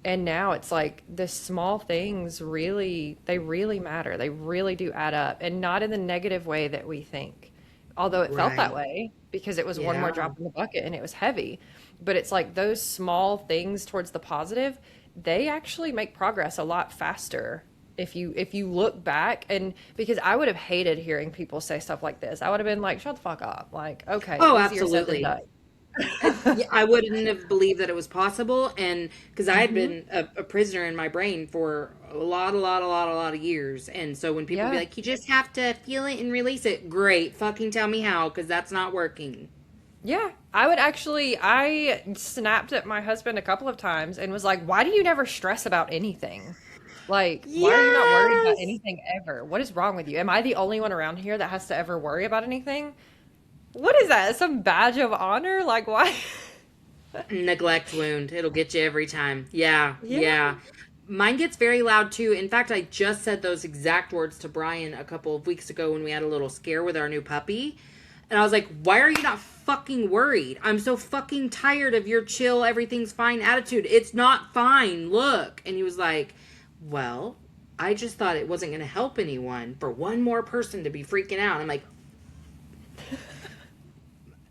And now it's like the small things they really matter. They really do add up. And not in the negative way that we think. Although it felt that Right. way because it was one more Yeah. drop in the bucket and it was heavy. But it's like those small things towards the positive, they actually make progress a lot faster if you look back. And because I would have hated hearing people say stuff like this. I would have been like, shut the fuck up. Like, okay, Oh, easier said than absolutely. done. Yeah, I wouldn't have believed that it was possible, and because I had Hmm. been a prisoner in my brain for a lot of years, and so when people be Yeah. like, "You just have to feel it and release it," great, fucking tell me how, because that's not working. Yeah, I would actually. I snapped at my husband a couple of times and was like, "Why do you never stress about anything? Like, why are you not worried about Yes, anything ever? What is wrong with you? Am I the only one around here that has to ever worry about anything? What is that? Some badge of honor? Like, why?" neglect wound. It'll get you every time. Yeah, Yeah. yeah. Mine gets very loud too. In fact, I just said those exact words to Brian a couple of weeks ago when we had a little scare with our new puppy. And I was like, why are you not fucking worried? I'm so fucking tired of your chill, everything's fine attitude. It's not fine. Look. And he was like, well, I just thought it wasn't going to help anyone for one more person to be freaking out. I'm like,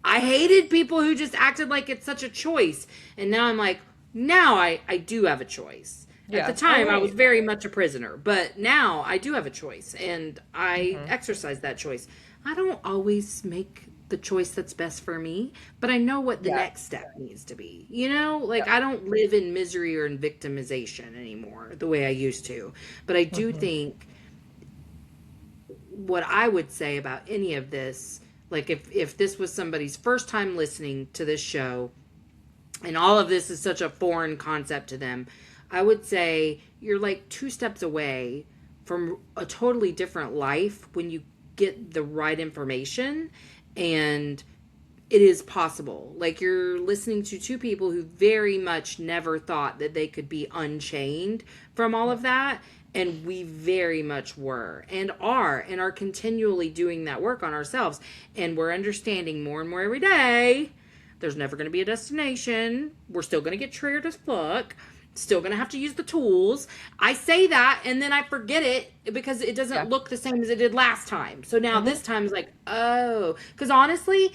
I hated people who just acted like it's such a choice. And now I'm like, now I do have a choice. At the Yeah. Oh, time, I was wait. very much a prisoner, but now I do have a choice and I Hmm. exercise that choice. I don't always make the choice that's best for me, but I know what the Yeah. next step needs to be. You know, like Yeah. I don't live in misery or in victimization anymore the way I used to. But I do Hmm. think what I would say about any of this, like if this was somebody's first time listening to this show and all of this is such a foreign concept to them, I would say you're like two steps away from a totally different life when you get the right information, and it is possible. Like you're listening to two people who very much never thought that they could be unchained from all Yeah. of that. And we very much were and are continually doing that work on ourselves. And we're understanding more and more every day. There's never going to be a destination. We're still going to get triggered as fuck. Still going to have to use the tools. I say that and then I forget it because it Yeah. doesn't look the same as it did last time. So now Hmm. this time is like, oh. Because honestly,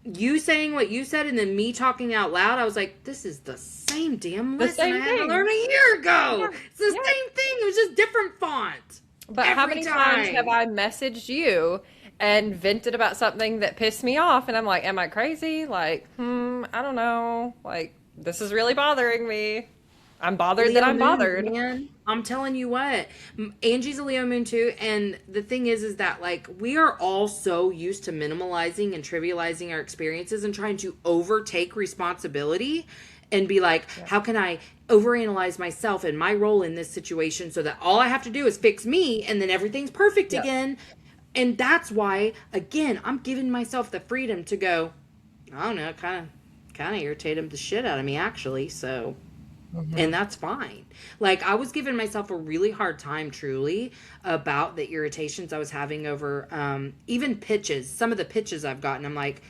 you saying what you said and then me talking out loud, I was like, this is the same damn The lesson I same had to thing. learn a year ago. Yeah. It's the Yeah. same thing. It was just different font But how every many times have time. I messaged you and vented about something that pissed me off? And I'm like, am I crazy? Like, I don't know. Like, this is really bothering me. I'm bothered that Leo I'm moons, bothered. man. I'm telling you what. Angie's a Leo moon too, and the thing is that like we are all so used to minimalizing and trivializing our experiences and trying to overtake responsibility and be like, Yeah. how can I overanalyze myself and my role in this situation so that all I have to do is fix me and then everything's perfect Yep. again. And that's why again, I'm giving myself the freedom to go, I don't know, kind of irritated the shit out of me actually, so and Hmm. that's fine. Like I was giving myself a really hard time truly about the irritations I was having over even pitches. Some of the pitches I've gotten, I'm like,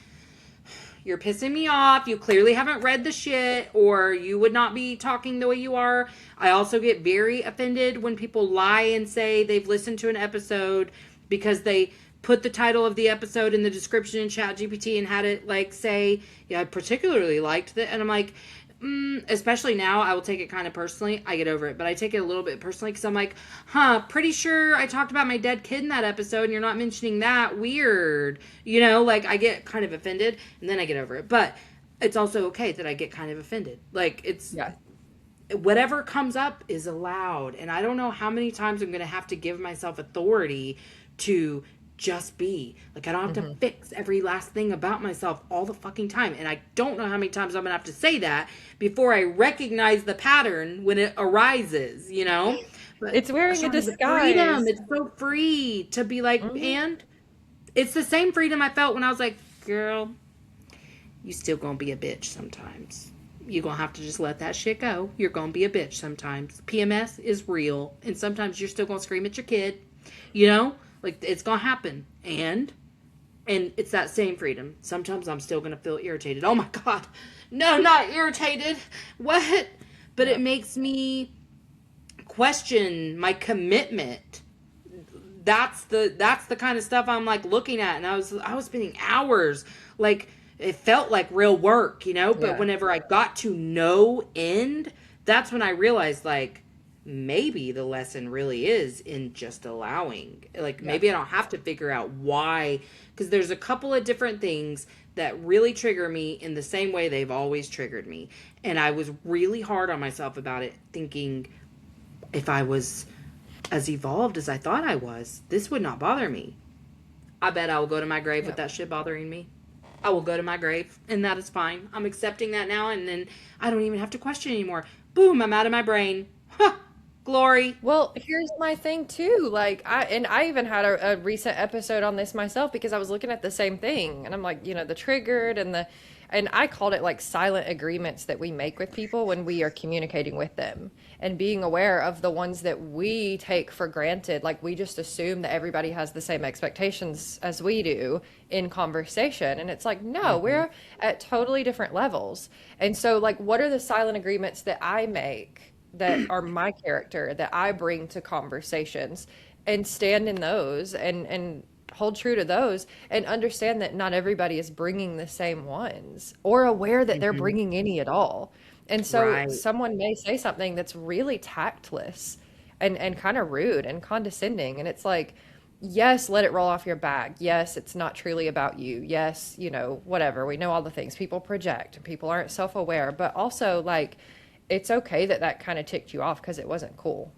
you're pissing me off. You clearly haven't read the shit, or you would not be talking the way you are. I also get very offended when people lie and say they've listened to an episode because they put the title of the episode in the description in ChatGPT and had it like say, yeah, I particularly liked that. And I'm like, especially now, I will take it kind of personally. I get over it, but I take it a little bit personally because I'm like, huh, pretty sure I talked about my dead kid in that episode and you're not mentioning that. Weird. You know, like I get kind of offended and then I get over it. But it's also okay that I get kind of offended. Like it's Yeah. whatever comes up is allowed. And I don't know how many times I'm going to have to give myself authority to just be. Like, I don't have to Hmm. fix every last thing about myself all the fucking time. And I don't know how many times I'm going to have to say that before I recognize the pattern when it arises, you know? But It's wearing a Ashana, the freedom, disguise. it's so free to be like, Hmm. and it's the same freedom I felt when I was like, girl, you still gonna be a bitch sometimes. You're gonna have to just let that shit go. You're gonna be a bitch sometimes. PMS is real, and sometimes you're still gonna scream at your kid. You know, like it's gonna happen, and it's that same freedom. Sometimes I'm still gonna feel irritated. Oh my god, no, not irritated. What? But Yeah. it makes me question my commitment. That's the kind of stuff I'm like looking at, and I was spending hours like it felt like real work, you know. But Yeah. whenever I got to no end, that's when I realized like, maybe the lesson really is in just allowing. Like, Yeah. maybe I don't have to figure out why, because there's a couple of different things that really trigger me in the same way they've always triggered me. And I was really hard on myself about it, thinking if I was as evolved as I thought I was, this would not bother me. I bet I will go to my grave with Yeah. that shit bothering me. I will go to my grave, and that is fine. I'm accepting that now, and then I don't even have to question anymore. Boom, I'm out of my brain. Huh, glory. Well, here's my thing too. Like I even had a recent episode on this myself because I was looking at the same thing and I'm like, the triggered and I called it like silent agreements that we make with people when we are communicating with them and being aware of the ones that we take for granted. Like we just assume that everybody has the same expectations as we do in conversation. And it's like, no, Mm-hmm. we're at totally different levels. And so like, what are the silent agreements that I make that are my character that I bring to conversations and stand in those and hold true to those and understand that not everybody is bringing the same ones or aware that they're Mm-hmm. bringing any at all. And so Right. someone may say something that's really tactless and kind of rude and condescending and it's like yes, let it roll off your back. Yes, it's not truly about you. Yes, whatever. We know all the things. People project and people aren't self-aware, but also like it's okay that that kind of ticked you off because it wasn't cool.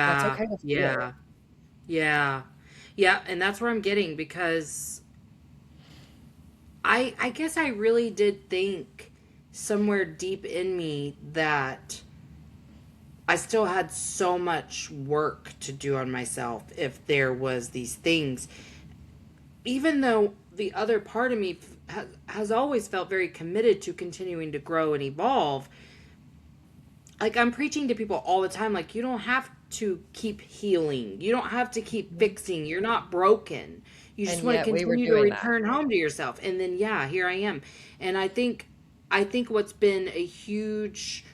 That's Yeah. okay to feel it. Yeah. Yeah. Yeah. And that's where I'm getting, because I guess I really did think somewhere deep in me that I still had so much work to do on myself if there was these things, even though the other part of me has always felt very committed to continuing to grow and evolve. Like, I'm preaching to people all the time, like, you don't have to keep healing, you don't have to keep fixing, you're not broken, you just And want to yet we were continue to doing that. return home to yourself. And then, yeah, here I am. And I think what's been a huge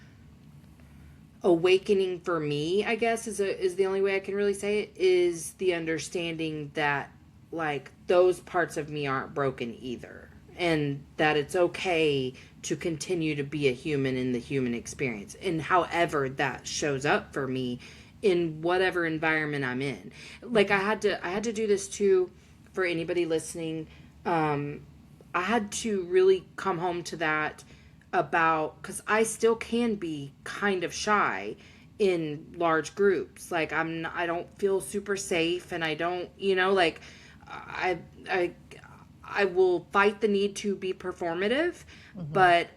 awakening for me, I guess, is the only way I can really say it, is the understanding that, like, those parts of me aren't broken either, and that it's okay to continue to be a human in the human experience, and however that shows up for me in whatever environment I'm in. Like, I had to do this too, for anybody listening. I had to really come home to that, about, because I still can be kind of shy in large groups. Like, I don't feel super safe, and I don't, like, I I I will fight the need to be performative, Hmm. but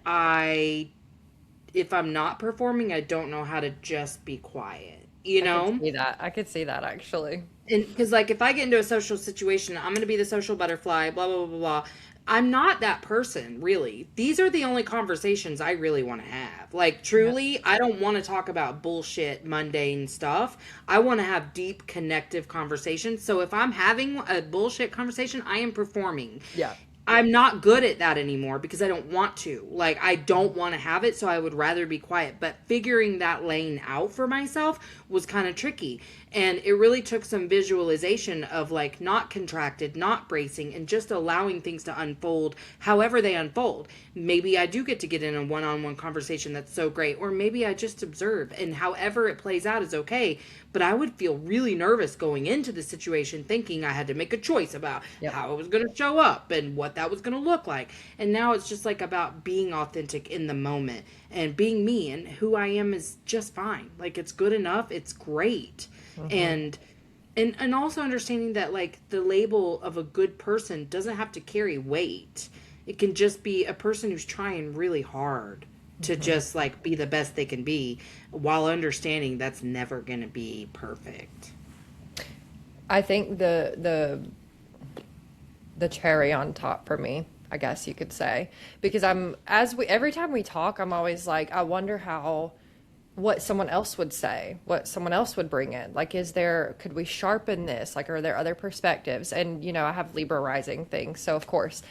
if I'm not performing, I don't know how to just be quiet, you I could know? see that. I could see that actually. And because, like, if I get into a social situation, I'm going to be the social butterfly, blah blah blah blah. I'm not that person, really. These are the only conversations I really want to have. Like, Yeah. truly, I don't want to talk about bullshit mundane stuff. I want to have deep connective conversations. So if I'm having a bullshit conversation, I am performing. Yeah. I'm not good at that anymore because I don't want to. Like, I don't want to have it, so I would rather be quiet. But figuring that lane out for myself was kind of tricky. And it really took some visualization of, like, not contracted, not bracing, and just allowing things to unfold however they unfold. Maybe I do get to get in a one on one conversation that's so great, or maybe I just observe, and however it plays out is okay. But I would feel really nervous going into the situation, thinking I had to make a choice about Yep. how it was going to show up and what that was going to look like. And now it's just like about being authentic in the moment and being me, and who I am is just fine. Like, it's good enough. It's great. Hmm. And also understanding that, like, the label of a good person doesn't have to carry weight. It can just be a person who's trying really hard to Hmm. just, like, be the best they can be, while understanding that's never going to be perfect. I think the cherry on top for me, I guess you could say, because every time we talk, I'm always like, I wonder how what someone else would say, what someone else would bring in. Like, could we sharpen this? Like, are there other perspectives? And, I have Libra rising things, so of course.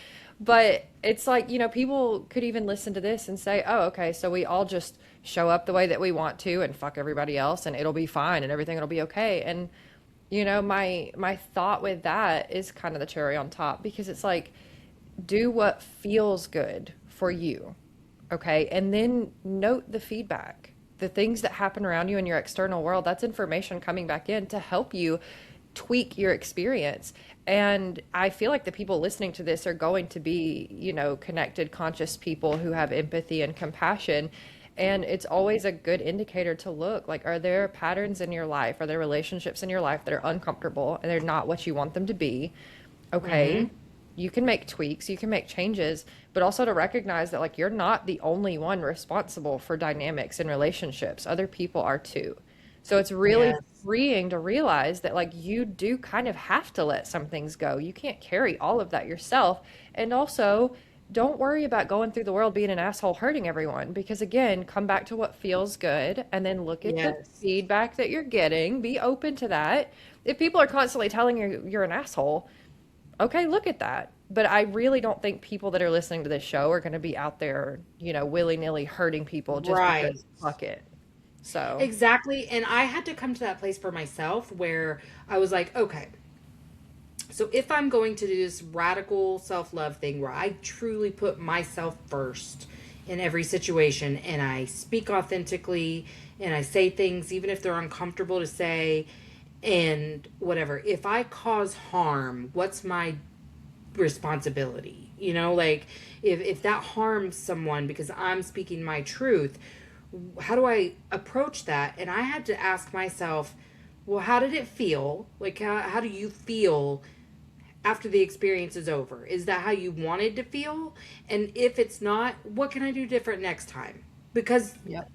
But it's like, people could even listen to this and say, oh, okay, so we all just show up the way that we want to and fuck everybody else and it'll be fine and everything will be okay. And, my thought with that is kind of the cherry on top because it's like, do what feels good for you. Okay. And then note the feedback. the things that happen around you in your external world, that's information coming back in to help you tweak your experience. And I feel like the people listening to this are going to be, you know, connected, conscious people who have empathy and compassion. And it's always a good indicator to look like, are there patterns in your life? Are there relationships in your life that are uncomfortable and they're not what you want them to be? Mm-hmm. Okay, you can make tweaks, you can make changes, but also to recognize that like you're not the only one responsible for dynamics in relationships. Other people are too. So it's really Yes. freeing to realize that like you do kind of have to let some things go. You can't carry all of that yourself. And also, don't worry about going through the world being an asshole hurting everyone because again, come back to what feels good and then look at the Yes. feedback that you're getting. Be open to that. If people are constantly telling you you're an asshole, okay, look at that. But I really don't think people that are listening to this show are going to be out there, you know, willy-nilly hurting people just Right. because fuck it. So, Exactly. And I had to come to that place for myself where I was like, okay, so if I'm going to do this radical self love thing where I truly put myself first in every situation and I speak authentically and I say things, even if they're uncomfortable to say, and whatever, if I cause harm, what's my responsibility? You know, like if that harms someone because I'm speaking my truth, how do I approach that? And I had to ask myself, well, how did it feel? Like, how do you feel after the experience is over? Is that how you wanted to feel? And if it's not, what can I do different next time? Because yep.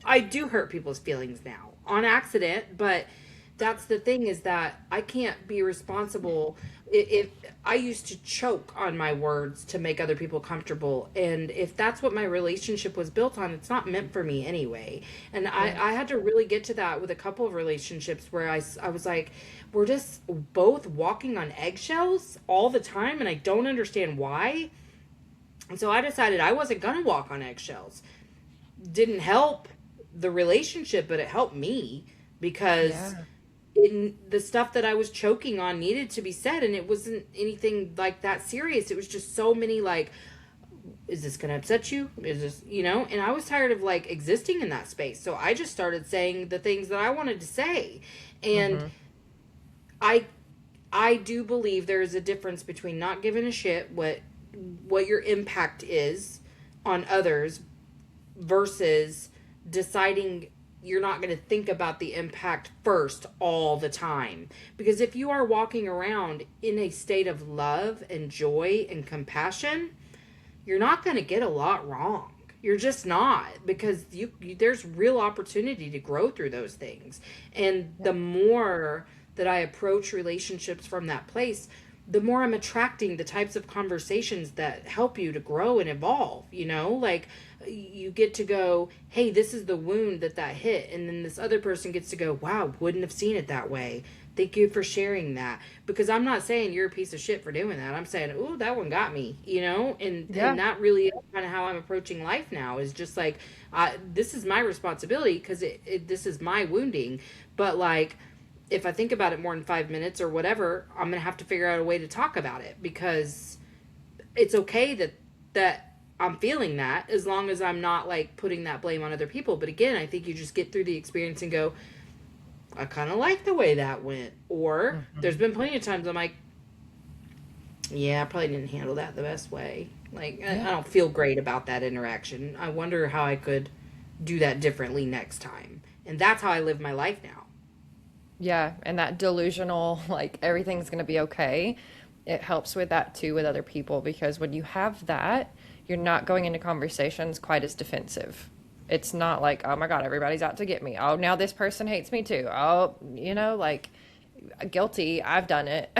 I do hurt people's feelings now on accident, but that's the thing is that I can't be responsible if I used to choke on my words to make other people comfortable, and if that's what my relationship was built on, it's not meant for me anyway. And Yeah. I had to really get to that with a couple of relationships where I was like, we're just both walking on eggshells all the time and I don't understand why. And so I decided I wasn't going to walk on eggshells. Didn't help the relationship, but it helped me because Yeah. in the stuff that I was choking on needed to be said, and it wasn't anything like that serious. It was just so many like, is this going to upset you? Is this, you know? And I was tired of like existing in that space. So I just started saying the things that I wanted to say. And Mm-hmm. I I do believe there is a difference between not giving a shit what your impact is on others versus deciding you're not going to think about the impact first all the time. Because if you are walking around in a state of love and joy and compassion, you're not going to get a lot wrong. You're just not, because there's real opportunity to grow through those things. And the more that I approach relationships from that place, the more I'm attracting the types of conversations that help you to grow and evolve, you know? Like you get to go, "Hey, this is the wound that hit." And then this other person gets to go, "Wow, wouldn't have seen it that way. Thank you for sharing that." Because I'm not saying you're a piece of shit for doing that. I'm saying, "Ooh, that one got me," you know? And Yeah. that really is kind of how I'm approaching life now, is just like this is my responsibility because this is my wounding. But like if I think about it more than 5 minutes or whatever, I'm gonna have to figure out a way to talk about it, because it's okay that I'm feeling that, as long as I'm not like putting that blame on other people. But again, I think you just get through the experience and go, I kind of like the way that went. Or there's Mm-hmm. been plenty of times I'm like, yeah, I probably didn't handle that the best way. Like Yeah. I don't feel great about that interaction. I wonder how I could do that differently next time. And that's how I live my life now. Yeah, and that delusional, like everything's going to be okay, it helps with that too with other people because when you have that, you're not going into conversations quite as defensive. It's not like, oh my God, everybody's out to get me. Oh, now this person hates me too. Oh, you know, like guilty. I've done it.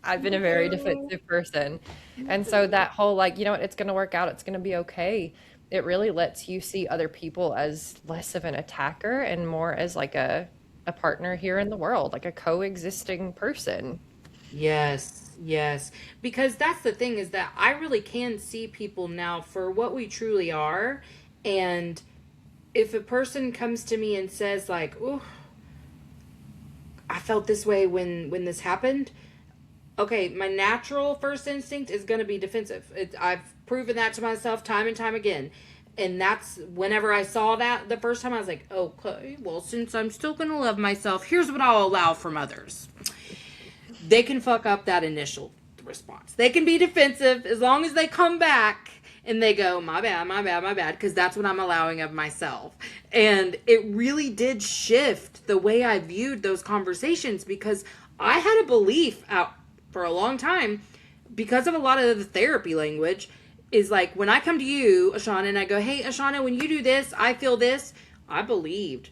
I've been a Me very too. defensive person. Me And so too. that whole, like, you know what, it's going to work out, it's going to be okay. It really lets you see other people as less of an attacker and more as like a partner here in the world, like a coexisting person. Yes, yes. Because that's the thing, is that I really can see people now for what we truly are. And if a person comes to me and says like, "Ooh, I felt this way when this happened." Okay, my natural first instinct is going to be defensive. I've proven that to myself time and time again. And that's whenever I saw that the first time, I was like, okay, well, since I'm still going to love myself, here's what I'll allow from others. They can fuck up that initial response. They can be defensive as long as they come back and they go, my bad, my bad, my bad, because that's what I'm allowing of myself. And it really did shift the way I viewed those conversations, because I had a belief out for a long time, because of a lot of the therapy language, is like, when I come to you, Ashana, and I go, hey, Ashana, when you do this, I feel this. I believed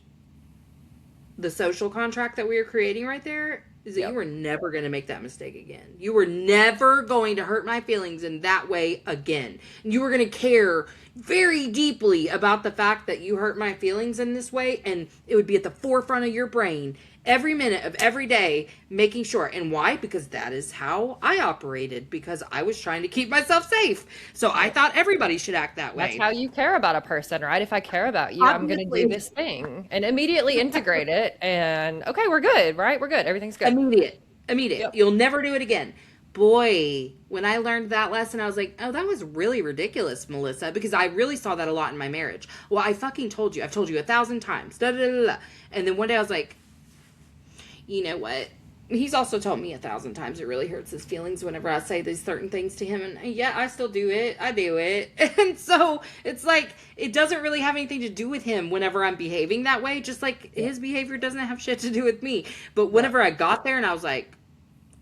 the social contract that we were creating right there is that you were never going to make that mistake again. You were never going to hurt my feelings in that way again. You were going to care very deeply about the fact that you hurt my feelings in this way, and it would be at the forefront of your brain every minute of every day, making sure. And why? Because that is how I operated, because I was trying to keep myself safe. So I thought everybody should act that way. That's how you care about a person, right? If I care about you, I'm going to do this thing and immediately integrate it. And okay, we're good, right? We're good. Everything's good. Immediate. Yep. You'll never do it again. Boy, when I learned that lesson, I was like, oh, that was really ridiculous, Melissa, because I really saw that a lot in my marriage. Well, I fucking told you. I've told you 1,000 times. Da, da, da, da. And then one day I was like, you know what? He's also told me 1,000 times it really hurts his feelings whenever I say these certain things to him. And yeah, I still do it. I do it. And so it's like, it doesn't really have anything to do with him whenever I'm behaving that way. Just like his behavior doesn't have shit to do with me. But whenever I got there and I was like,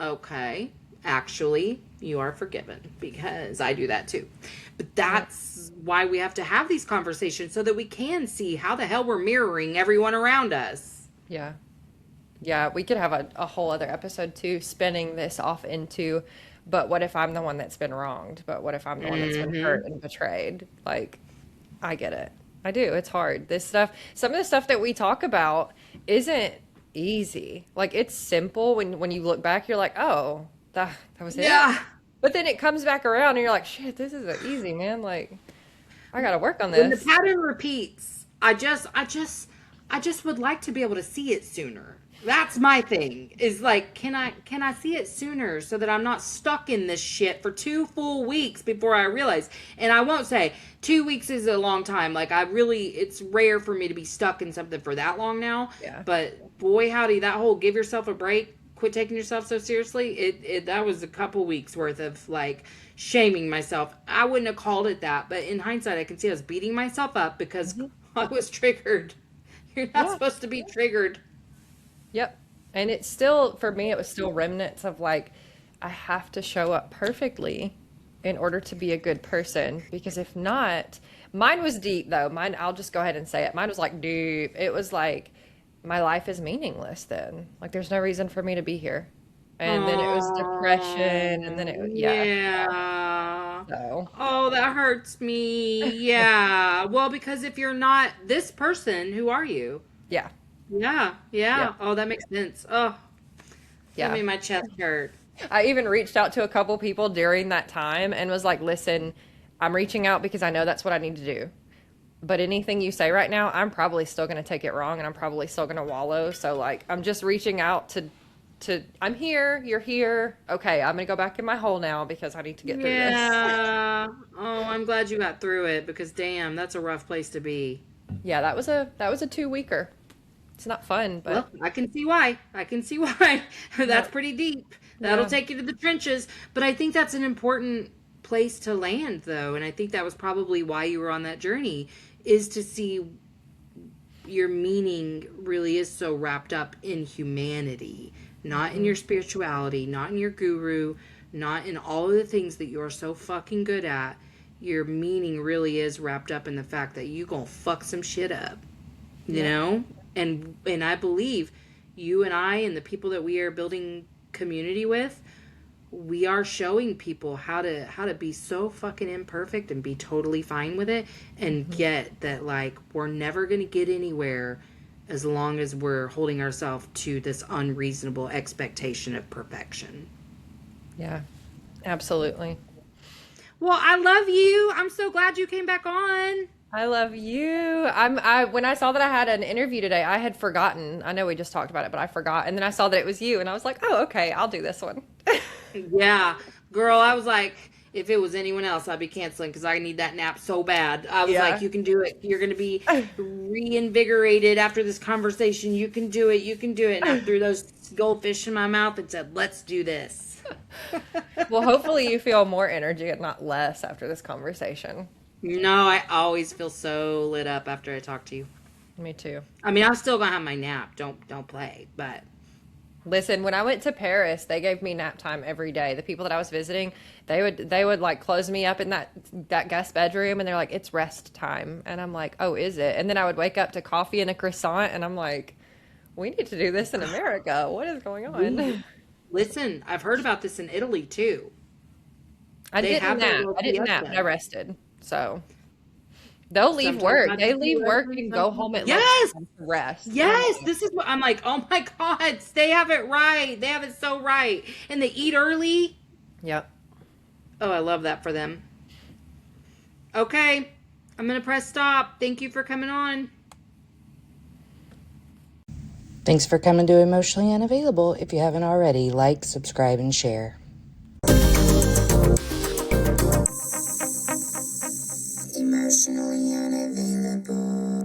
okay, actually, you are forgiven, because I do that too. But that's why we have to have these conversations, so that we can see how the hell we're mirroring everyone around us. Yeah. Yeah, we could have a whole other episode too, spinning this off into, but what if I'm the one that's been wronged? But what if I'm the one that's been hurt and betrayed? Like, I get it. I do. It's hard. This stuff, some of the stuff that we talk about isn't easy. Like, it's simple. When you look back, you're like, oh, that was it. Yeah. But then it comes back around and you're like, shit, this isn't easy, man. Like, I got to work on When the this. pattern repeats, I just would like to be able to see it sooner. That's my thing, is like, can I see it sooner, so that I'm not stuck in this shit for 2 full weeks before I realize. And I won't say 2 weeks is a long time. Like, it's rare for me to be stuck in something for that long now. Yeah. But boy, howdy, that whole give yourself a break, quit taking yourself so seriously, that was a couple weeks worth of like shaming myself. I wouldn't have called it that, but in hindsight, I can see I was beating myself up because I was triggered. You're not supposed to be triggered. Yep. And it's still, for me, it was still remnants of like, I have to show up perfectly in order to be a good person. Because if not, mine was deep though. Mine, I'll just go ahead and say it. Mine was like deep. It was like, my life is meaningless then. Like, there's no reason for me to be here. And then it was depression. And then it was, Yeah. So, Oh, that hurts me. Yeah. Well, because if you're not this person, who are you? yeah. Yeah. Yeah. Oh, that makes sense. Oh, that Yeah. made my chest hurt. I even reached out to a couple people during that time and was like, listen, I'm reaching out because I know that's what I need to do. But anything you say right now, I'm probably still going to take it wrong, and I'm probably still going to wallow. So like, I'm just reaching out to I'm here, you're here. Okay, I'm going to go back in my hole now because I need to get through this. Yeah. Oh, I'm glad you got through it, because damn, that's a rough place to be. Yeah, that was a 2-weeker. It's not fun, but Well, I can see why. That's pretty deep. That'll Yeah. take you to the trenches. But I think that's an important place to land, though. And I think that was probably why you were on that journey, is to see your meaning really is so wrapped up in humanity, not in your spirituality, not in your guru, not in all of the things that you're so fucking good at. Your meaning really is wrapped up in the fact that you gonna fuck some shit up, you know? And I believe you and I and the people that we are building community with, we are showing people how to be so fucking imperfect and be totally fine with it, and get that, like, we're never going to get anywhere as long as we're holding ourselves to this unreasonable expectation of perfection. yeah, absolutely. Well, I love you. I'm so glad you came back on. I love you. When I saw that I had an interview today, I had forgotten. I know we just talked about it, but I forgot. And then I saw that it was you, and I was like, oh, okay, I'll do this one. Yeah, girl, I was like, if it was anyone else, I'd be canceling because I need that nap so bad. I was Yeah. like, you can do it. You're going to be reinvigorated after this conversation. You can do it. You can do it. And I threw those goldfish in my mouth and said, let's do this. Well, hopefully you feel more energy and not less after this conversation. No, I always feel so lit up after I talk to you. Me too. I mean, I'm still going to have my nap. Don't play, but... Listen, when I went to Paris, they gave me nap time every day. The people that I was visiting, they would like close me up in that guest bedroom, and they're like, "It's rest time," and I'm like, "Oh, is it?" And then I would wake up to coffee and a croissant, and I'm like, "We need to do this in America. What is going on?" Listen, I've heard about this in Italy too. I didn't nap. But I rested. So they'll leave work. They leave work and go home at lunchtime to rest. Yes, this is what I'm like. Oh my God, they have it right. They have it so right, and they eat early. Yep. Oh, I love that for them. Okay, I'm gonna press stop. Thank you for coming on. Thanks for coming to Emotionally Unavailable. If you haven't already, like, subscribe, and share. Emotionally Unavailable.